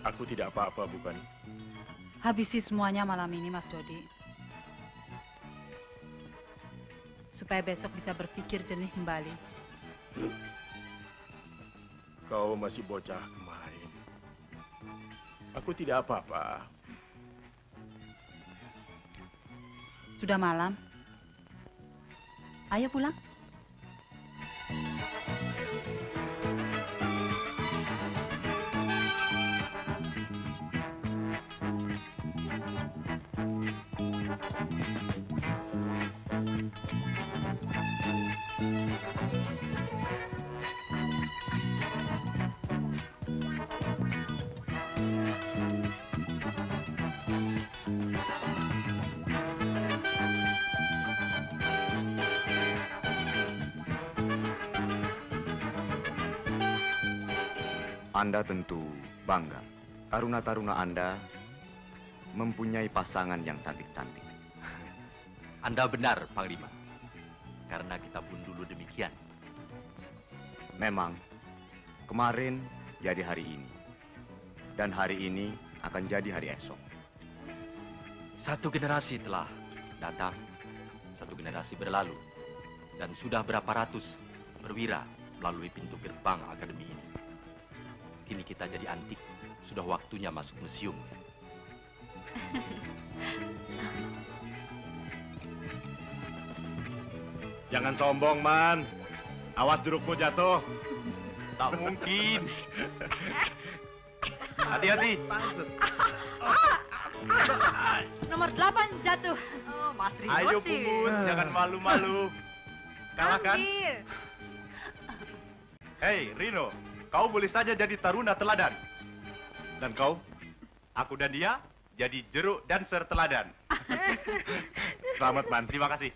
Aku tidak apa-apa, bukan? Habisi semuanya malam ini, Mas Dodi. Supaya besok bisa berpikir jernih kembali. Kau masih bocah kemarin. Aku tidak apa-apa. Sudah malam. Ayo pulang. Anda tentu bangga. Taruna-taruna Anda mempunyai pasangan yang cantik-cantik. Anda benar, Panglima. Karena kita pun dulu demikian. Memang, kemarin jadi hari ini. Dan hari ini akan jadi hari esok. Satu generasi telah datang, satu generasi berlalu. Dan sudah berapa ratus perwira melalui pintu gerbang akademi ini. Kini kita jadi antik, sudah waktunya masuk museum. Jangan sombong, Man. Awas jerukmu jatuh. Tak mungkin. Hati-hati. Nomor 8 jatuh. Oh, Mas Rino Ayo, sih. Pumun, jangan malu-malu. Kalahkan. Hei, Rino. Kau boleh saja jadi taruna teladan. Dan kau, aku dan dia, jadi jeruk dancer teladan. Selamat, Man. Terima kasih.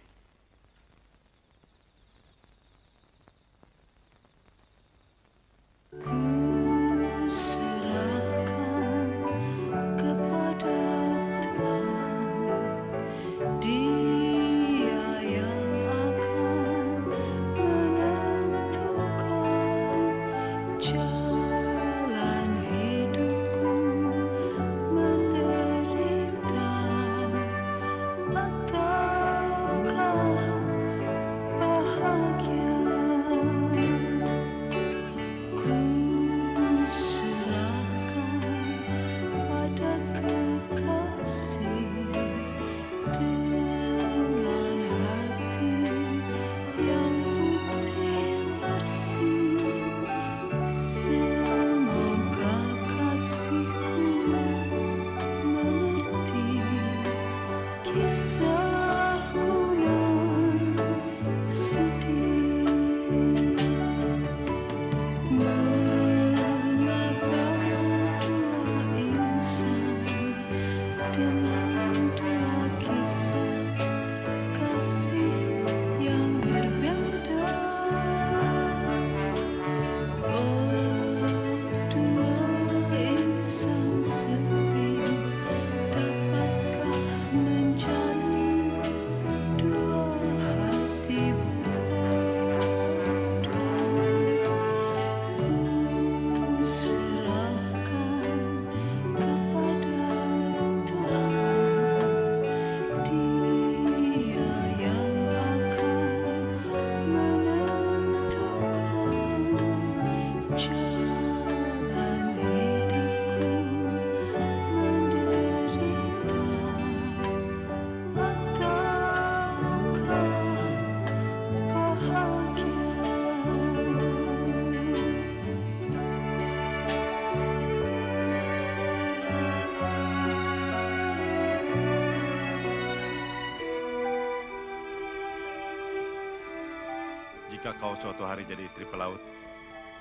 Jika kau suatu hari jadi istri pelaut,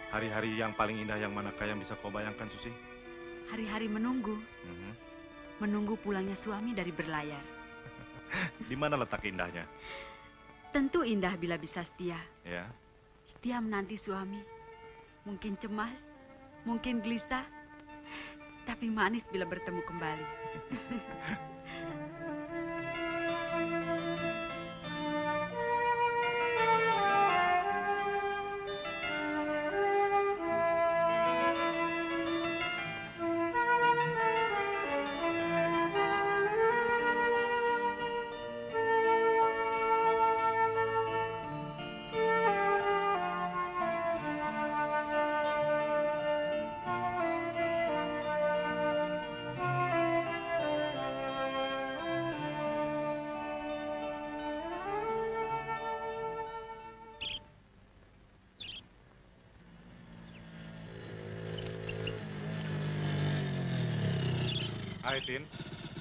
hari-hari yang paling indah yang manakah yang bisa kau bayangkan, Susi? Hari-hari menunggu. Menunggu pulangnya suami dari berlayar. Di mana letak indahnya? Tentu indah bila bisa setia. Ya. Setia menanti suami. Mungkin cemas, mungkin gelisah, tapi manis bila bertemu kembali. Hai, Tin.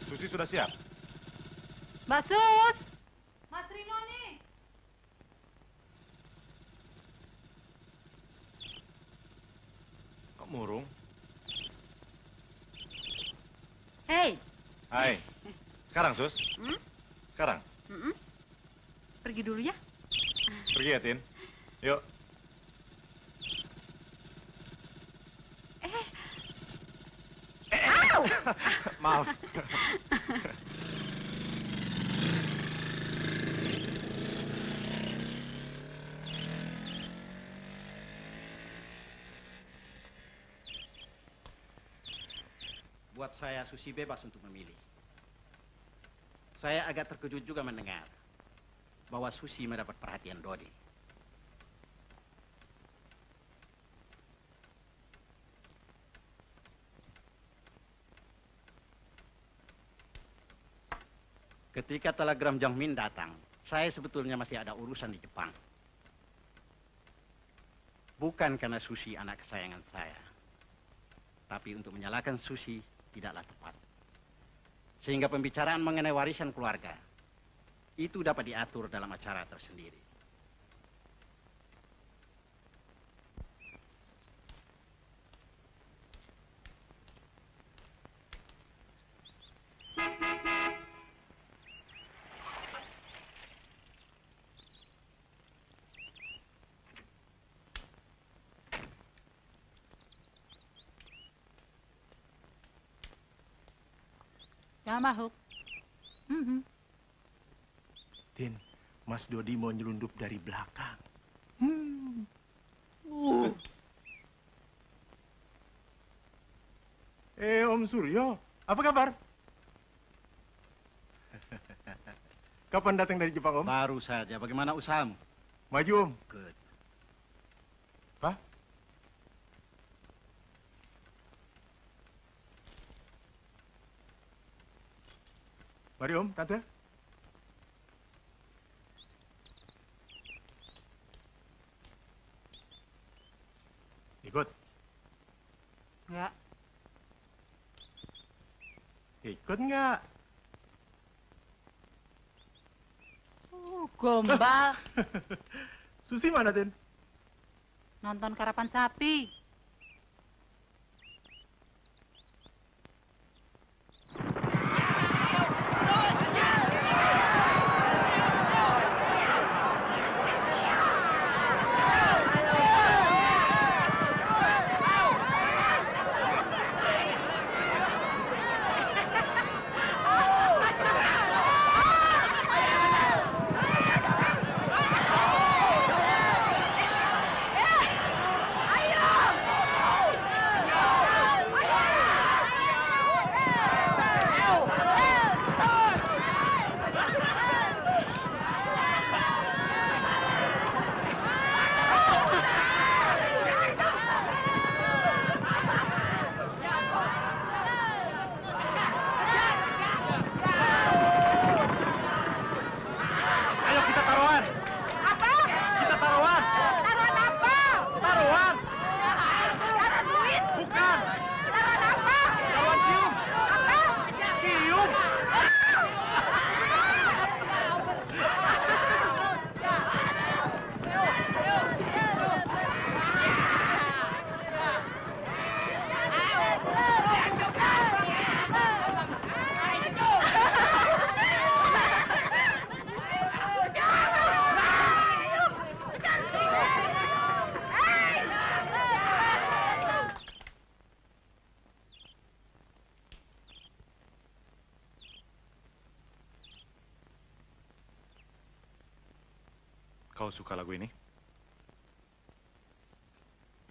Susi sudah siap? Mbak Sus! Mas Rino nih! Kok murung? Hei! Hai. Sekarang, Sus? Sekarang? Pergi dulu ya. Pergi ya, Tin. Yuk. Maaf. Buat saya Susi bebas untuk memilih. Saya agak terkejut juga mendengar bahwa Susi mendapat perhatian Dodi. Ketika telegram Jangmin datang, saya sebetulnya masih ada urusan di Jepang. Bukan karena Susi anak kesayangan saya, tapi untuk menyalahkan Susi tidaklah tepat. Sehingga pembicaraan mengenai warisan keluarga itu dapat diatur dalam acara tersendiri. Ya, Mahuk. Tin, Mas Dodi mau nyelundup dari belakang. Om Suryo, apa kabar? Kapan datang dari Jepang, Om? Baru saja. Bagaimana usahamu? Maju, Om. Good. Pak? Mari, Om, Tante. Ikut. Enggak. Ikut nggak? Gombal. Susi mana, Tin? Nonton karapan sapi. Kau suka lagu ini?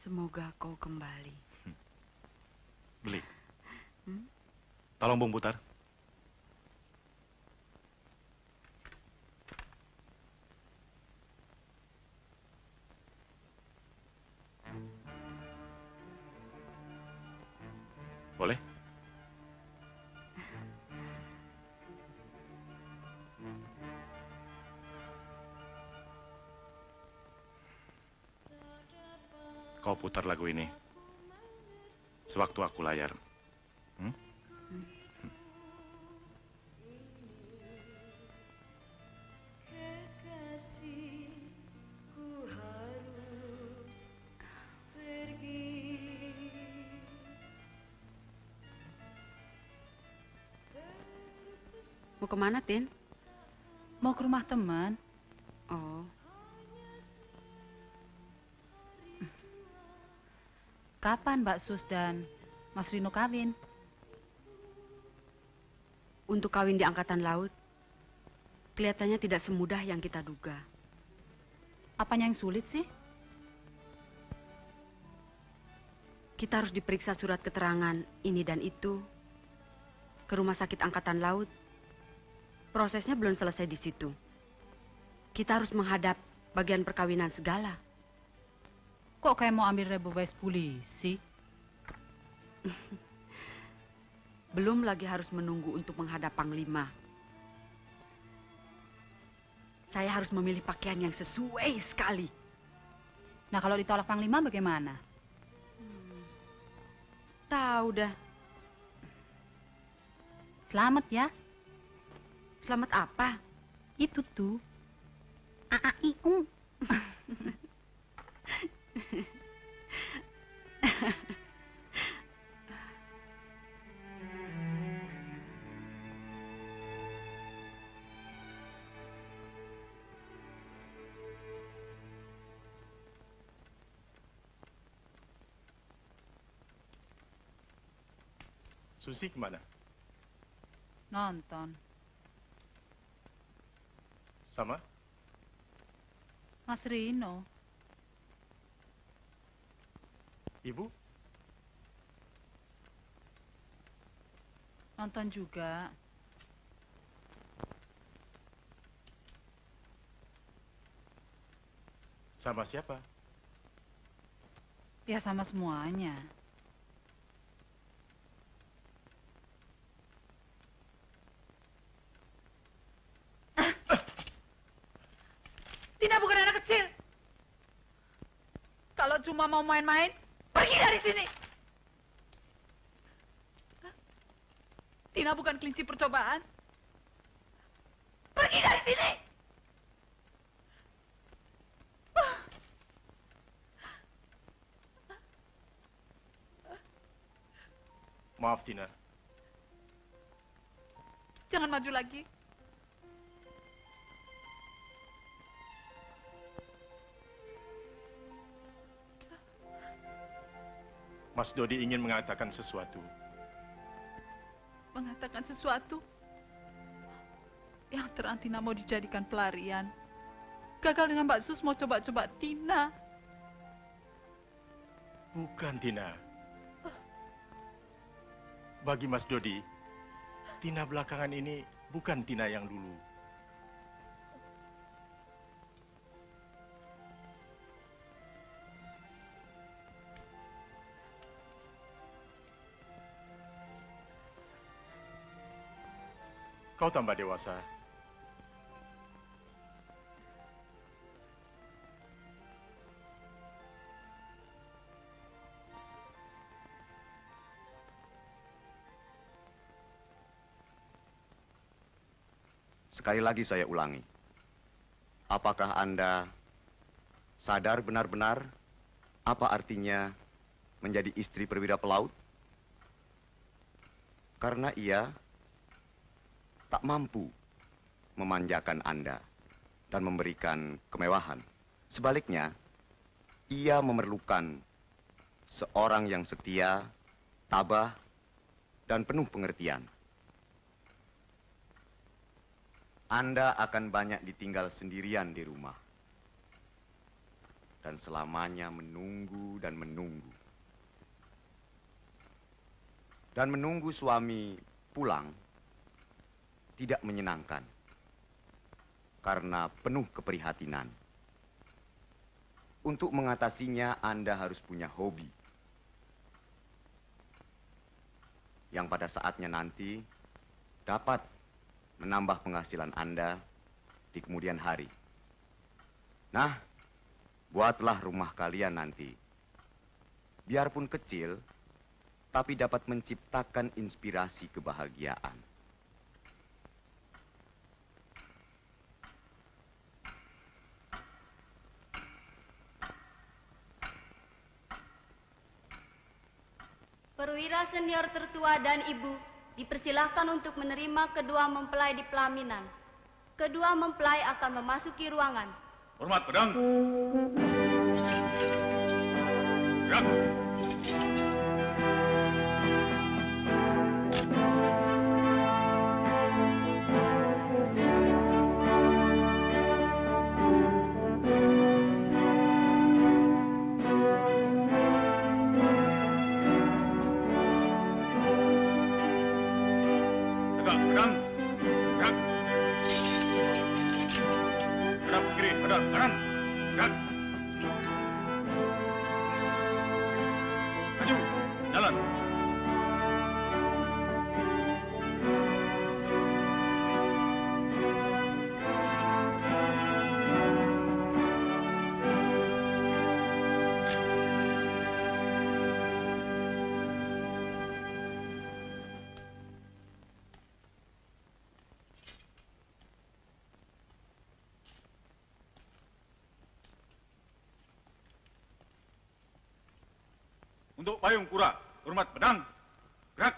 Semoga kau kembali. Beli. Tolong Bung putar. Boleh? Kau putar lagu ini sewaktu aku layar. Mau kemana, Tin? Mau ke rumah teman. Oh. Kapan Mbak Sus dan Mas Rino kawin? untuk kawin di Angkatan Laut, kelihatannya tidak semudah yang kita duga. Apanya yang sulit sih? Kita harus diperiksa surat keterangan ini dan itu ke Rumah Sakit Angkatan Laut. Prosesnya belum selesai di situ. Kita harus menghadap bagian perkawinan segala. Kok kayak mau ambil rebebas polisi? Belum lagi harus menunggu untuk menghadap Panglima. Saya harus memilih pakaian yang sesuai sekali. Nah, kalau ditolak Panglima bagaimana? Tahu dah. Selamat ya. Selamat apa? Itu tuh. A-A-I-U. Susi kemana? Nonton. Sama? Mas Rino. Ibu? Nonton juga. Sama siapa? Ya sama semuanya. Tina bukan anak kecil. Kalau cuma mau main-main, pergi dari sini. Tina bukan kelinci percobaan. Pergi dari sini. Maaf, Tina. Jangan maju lagi. Mas Dodi ingin mengatakan sesuatu. Mengatakan sesuatu yang terang Tina mau dijadikan pelarian. Gagal dengan Mbak Sus mau coba-coba Tina. Bukan, Tina. Bagi Mas Dodi, Tina belakangan ini bukan Tina yang dulu. Kau tambah dewasa. Sekali lagi saya ulangi. Apakah Anda sadar benar-benar apa artinya menjadi istri perwira pelaut? Karena ia tak mampu memanjakan Anda dan memberikan kemewahan. Sebaliknya, ia memerlukan seorang yang setia, tabah, dan penuh pengertian. Anda akan banyak ditinggal sendirian di rumah. Dan selamanya menunggu dan menunggu. Dan menunggu suami pulang tidak menyenangkan. Karena penuh keprihatinan. Untuk mengatasinya, Anda harus punya hobi. Yang pada saatnya nanti dapat menambah penghasilan Anda di kemudian hari. Nah, buatlah rumah kalian nanti. Biarpun kecil, tapi dapat menciptakan inspirasi kebahagiaan. Perwira senior tertua dan ibu dipersilahkan untuk menerima kedua mempelai di pelaminan. Kedua mempelai akan memasuki ruangan. Hormat pedang. Gerak. pedang. Gerak. Hadap kiri, hadap kanan. Gerak. Maju, jalan. Untuk payung kura, hormat pedang. Gerak.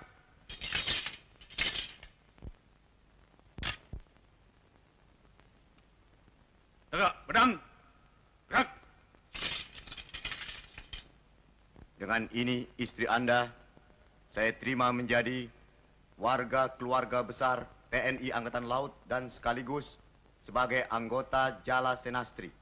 Tegak, pedang. Gerak. Dengan ini istri Anda saya terima menjadi warga keluarga besar TNI Angkatan Laut dan sekaligus sebagai anggota Jala Senastri.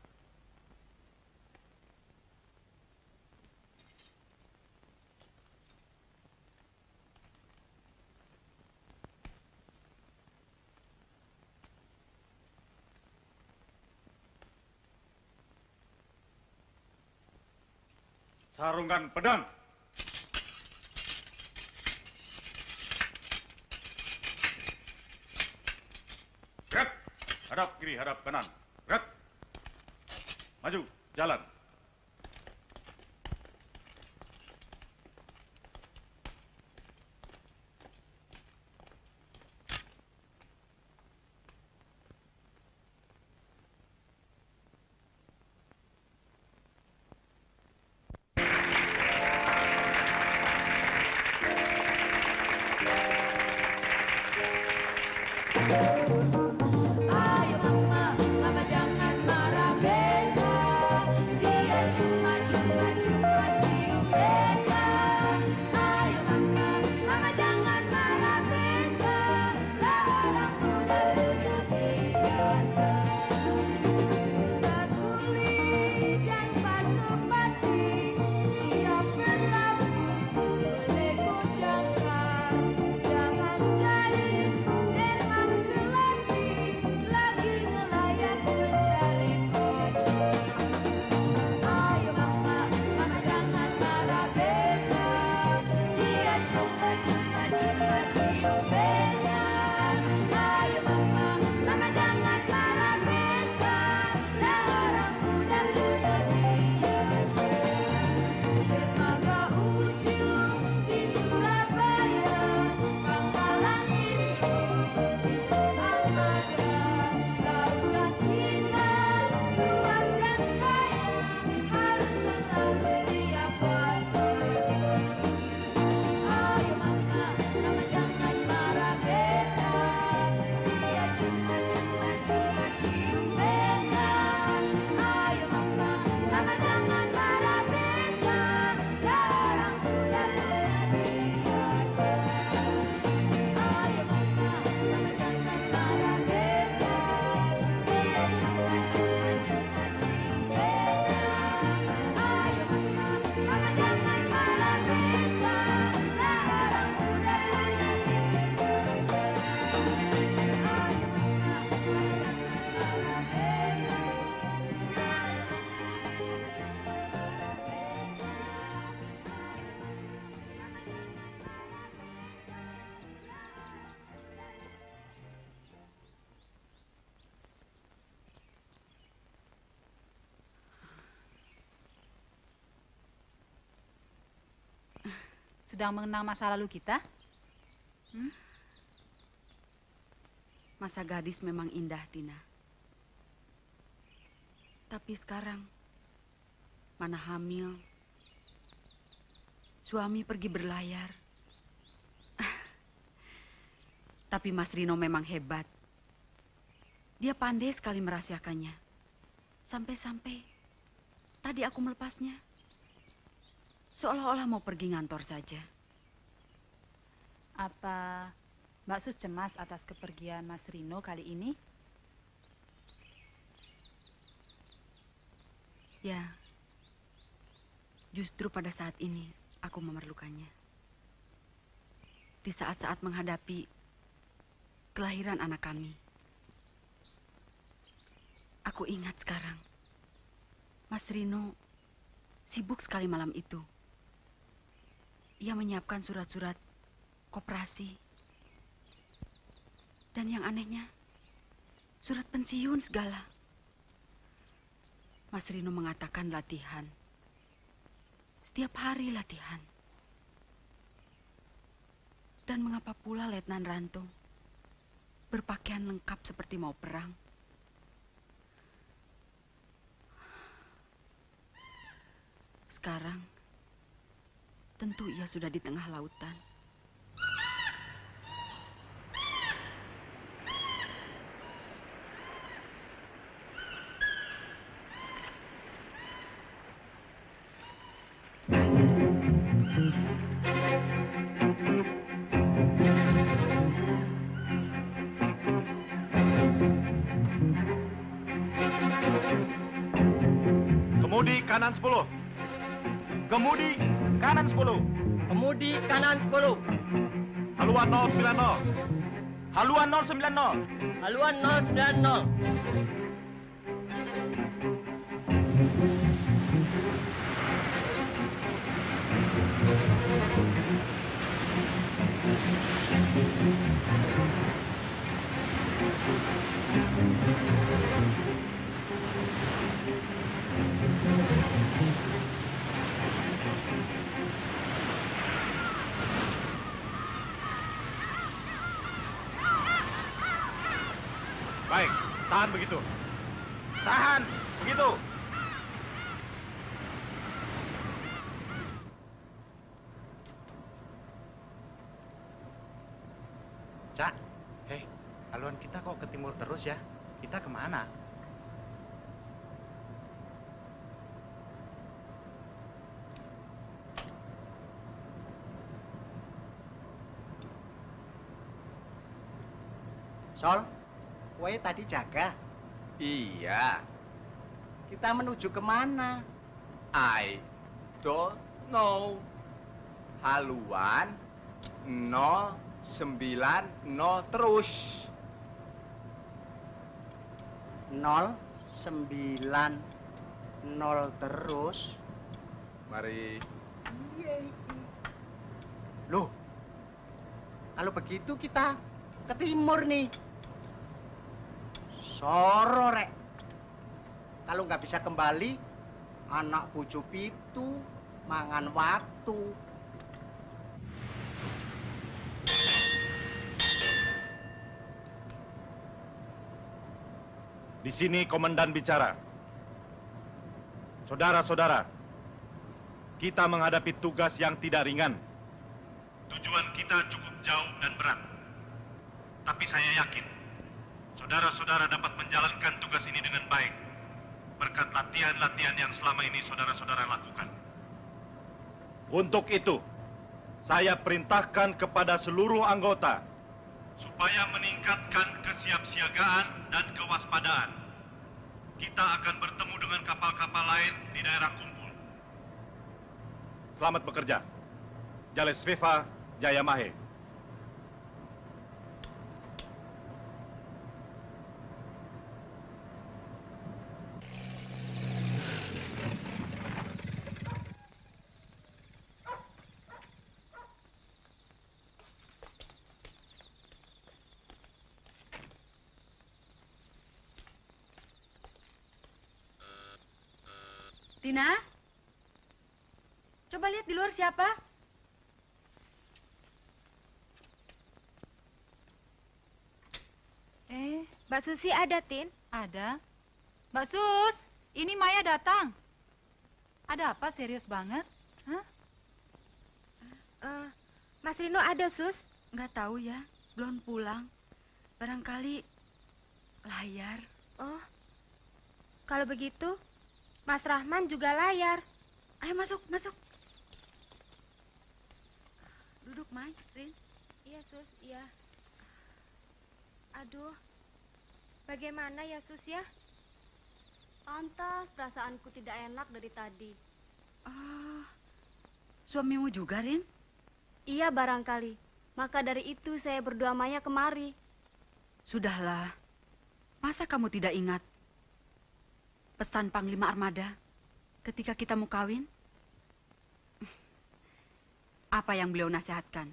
Sarungkan pedang. Gerak. Hadap kiri, hadap kanan. Gerak. Maju, jalan. Ayo mama, mama jangan marah beda. Dia cuma cium beda. Ayo mama, mama jangan marah beda. Lah orang muda biasa. Buta tuli dan pasupati siap berlabuh beleko jangkar. Jangan cari dermas kelasi lagi ngelayap mencari pot. Ayo mama, mama jangan marah beda. Dia cuma cium beda. Ayo mama, mama jangan marah beda. Lah orang muda biasa. Dermaga ujung di Surabaya, Pangkalan itu unsur armada. Lautan kita luas dan kaya, harus selalu siap waspada. Ayo mama, mama jangan marah beda. Dia cuma cium beda. Ayo mama, mama jangan marah beda. Lah orang muda biasa. Ayo mama, mama jangan marah beda. Dia cuma cium beda. Ayo mama, mama jangan marah beda. Lah orang muda biasa. Ayo mama, mama jangan marah beda. Sedang mengenang masa lalu kita? Masa gadis memang indah, Tina. Tapi sekarang, mana hamil, suami pergi berlayar. Tapi Mas Rino memang hebat. Dia pandai sekali merahasiakannya. Sampai-sampai tadi aku melepasnya. Seolah-olah mau pergi ngantor saja. Apa Mbak Sus cemas atas kepergian Mas Rino kali ini? Ya, justru pada saat ini aku memerlukannya. Di saat-saat menghadapi kelahiran anak kami. Aku ingat sekarang, Mas Rino sibuk sekali malam itu. Ia menyiapkan surat-surat koperasi. Dan yang anehnya, surat pensiun segala. Mas Rino mengatakan latihan. Setiap hari latihan. Dan mengapa pula Letnan Ranto berpakaian lengkap seperti mau perang? Sekarang, tentu ia sudah di tengah lautan. Kemudi kanan 10. Kemudi kanan 10. Kemudi kanan 10. Haluan 090. Haluan 090. Haluan 090. Baik, tahan begitu. Tahan, begitu. Cak, haluan kita kok ke timur terus ya? Kita kemana? Sol, kowe tadi jaga? Iya. Kita menuju kemana? I don't know. Haluan 090 terus. 090 terus. Mari. Iya. Loh, kalau begitu kita ke timur nih. Soro rek. Kalau nggak bisa kembali, anak bojo pitu mangan waktu. Di sini komandan bicara. Saudara-saudara, kita menghadapi tugas yang tidak ringan. Tujuan kita cukup jauh dan berat. Tapi saya yakin, saudara-saudara dapat menjalankan tugas ini dengan baik. Berkat latihan-latihan yang selama ini saudara-saudara lakukan. Untuk itu, saya perintahkan kepada seluruh anggota supaya meningkatkan kesiapsiagaan dan kewaspadaan. Kita akan bertemu dengan kapal-kapal lain di daerah kumpul. Selamat bekerja. Jalesveva Jaya Mahe. Tina? Coba lihat di luar siapa? Mbak Susi ada, Tin? Ada. Mbak Sus, ini Maya datang. Ada apa serius banget? Hah? Mas Rino ada, Sus? Nggak tahu ya, belum pulang. Barangkali layar. Oh, kalau begitu, Mas Rahman juga layar. Ayo masuk, masuk. Duduk, Mai, Rin. Iya, Sus, iya. Aduh, bagaimana ya, Sus ya? Pantas perasaanku tidak enak dari tadi. Suamimu juga, Rin? Iya, barangkali. Maka dari itu saya berdua Maya kemari. Sudahlah. Masa kamu tidak ingat pesan Panglima Armada ketika kita mau kawin? Apa yang beliau nasihatkan?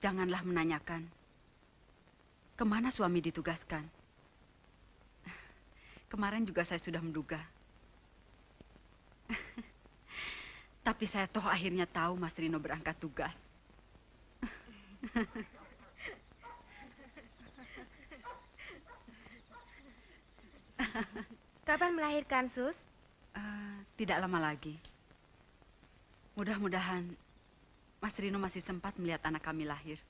Janganlah menanyakan kemana suami ditugaskan. Kemarin juga saya sudah menduga. Tapi saya toh akhirnya tahu Mas Rino berangkat tugas. Kapan melahirkan, Sus? Tidak lama lagi. Mudah-mudahan Mas Rino masih sempat melihat anak kami lahir.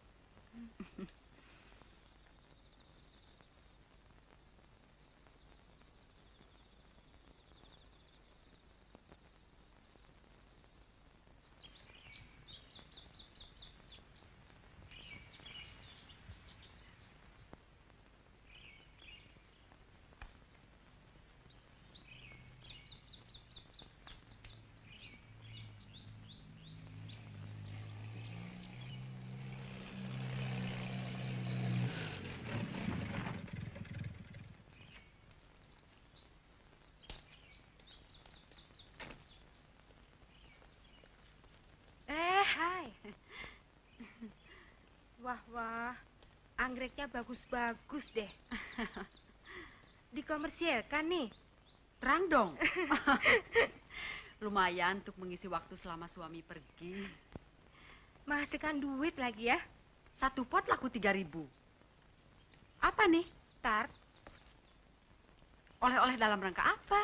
Wah, anggreknya bagus-bagus deh. Dikomersilkan nih. Terang dong. Lumayan untuk mengisi waktu selama suami pergi. Menghasilkan duit lagi ya. Satu pot laku 3.000. Apa nih? Tart. Oleh-oleh dalam rangka apa?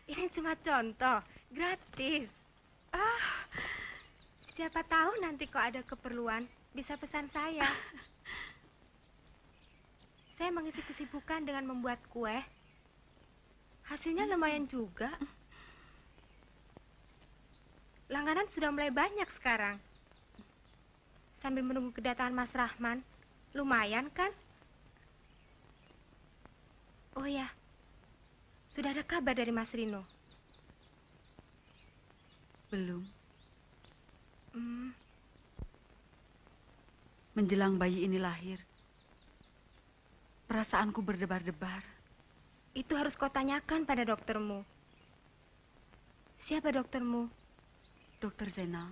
Ini cuma contoh, gratis. Siapa tahu nanti kok ada keperluan, bisa pesan saya. Saya mengisi kesibukan dengan membuat kue. Hasilnya lumayan juga. Langganan sudah mulai banyak sekarang. Sambil menunggu kedatangan Mas Rahman, lumayan kan? Oh ya, sudah ada kabar dari Mas Rino? Belum. Menjelang bayi ini lahir, perasaanku berdebar-debar. Itu harus kau tanyakan pada doktermu. Siapa doktermu? Dokter Zainal.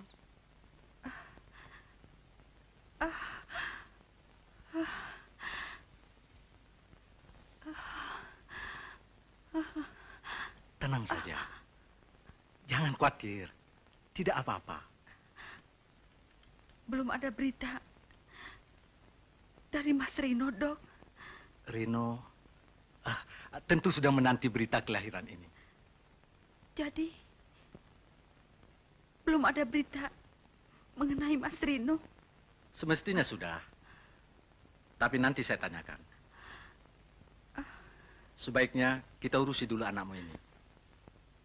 Tenang saja. Jangan khawatir. Tidak apa-apa. Belum ada berita dari Mas Rino, Dok. Rino tentu sudah menanti berita kelahiran ini. Jadi, belum ada berita mengenai Mas Rino? Semestinya sudah. Tapi nanti saya tanyakan. Sebaiknya kita urusi dulu anakmu ini.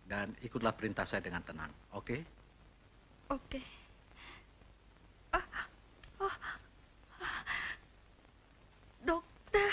Dan ikutlah perintah saya dengan tenang, oke? Oke. Dokter.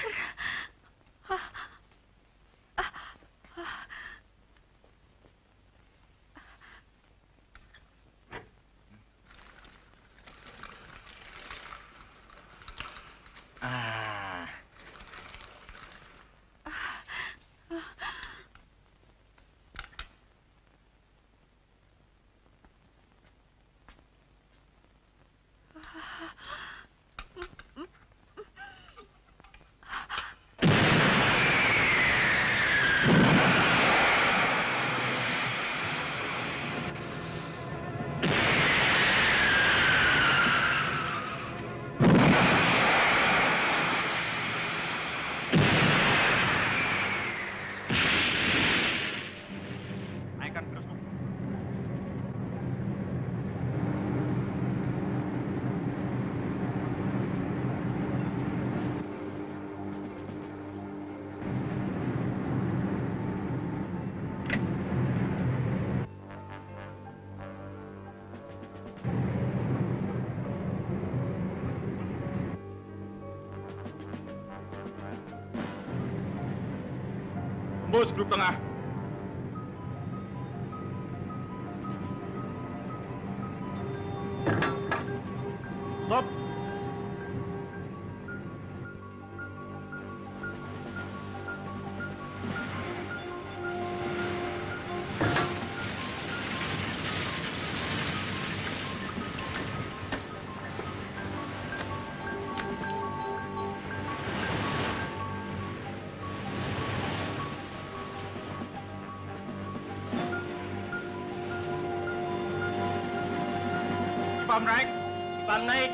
Tembus grup tengah. naik. Bang naik.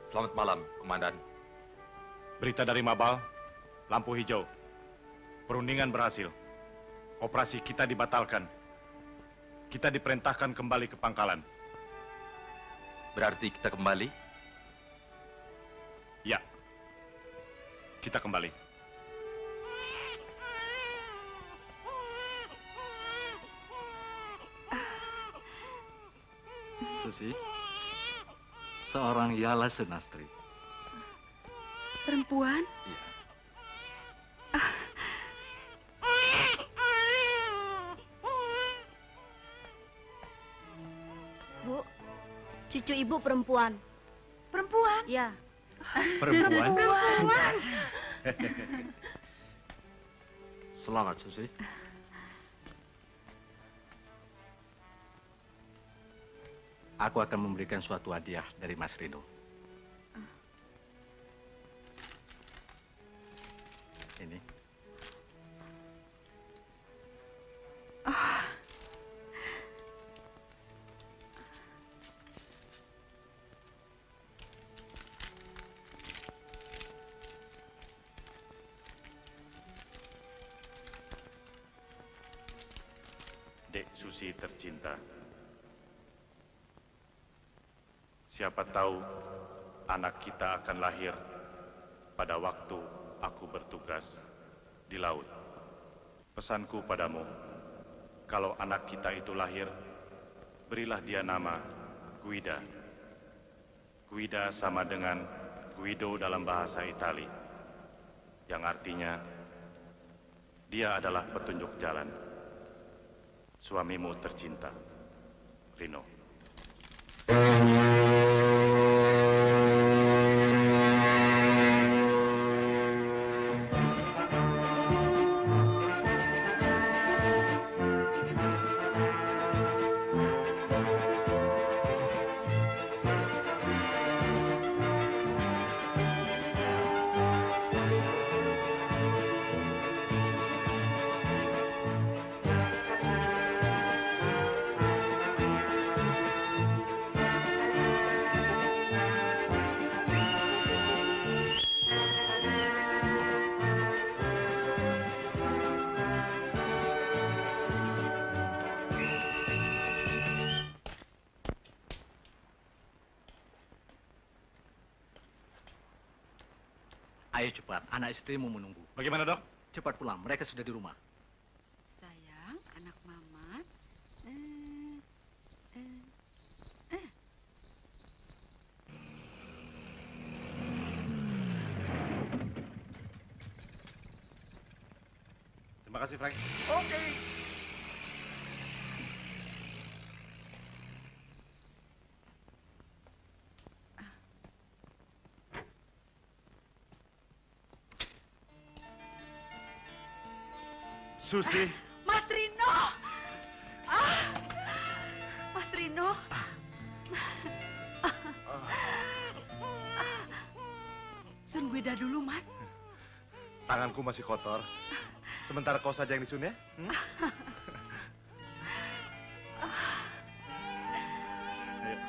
Selamat malam, Komandan. Berita dari Mabal, lampu hijau. Perundingan berhasil. Operasi kita dibatalkan. Kita diperintahkan kembali ke pangkalan. Berarti kita kembali? Ya. Kita kembali. Susi, seorang Yala Sunastri. Perempuan? Iya. Bu, cucu ibu perempuan. Perempuan? Ya. Perempuan? Perempuan. Selamat, Susi. Aku akan memberikan suatu hadiah dari Mas Rino. Ini. Dek Susi tercinta. Siapa tahu anak kita akan lahir pada waktu aku bertugas di laut. Pesanku padamu, kalau anak kita itu lahir, berilah dia nama Guida. Guida sama dengan Guido dalam bahasa Itali, yang artinya dia adalah petunjuk jalan. Suamimu tercinta, Rino. Ayo cepat, anak istrimu menunggu. Bagaimana, Dok? Cepat pulang, mereka sudah di rumah. Sayang, anak mama. Terima kasih, Frank. Oke. Susi. Mas Rino! Mas Rino! Sun beda dulu, Mas. Tanganku masih kotor. Sementara kau saja yang disun ya. Ayo.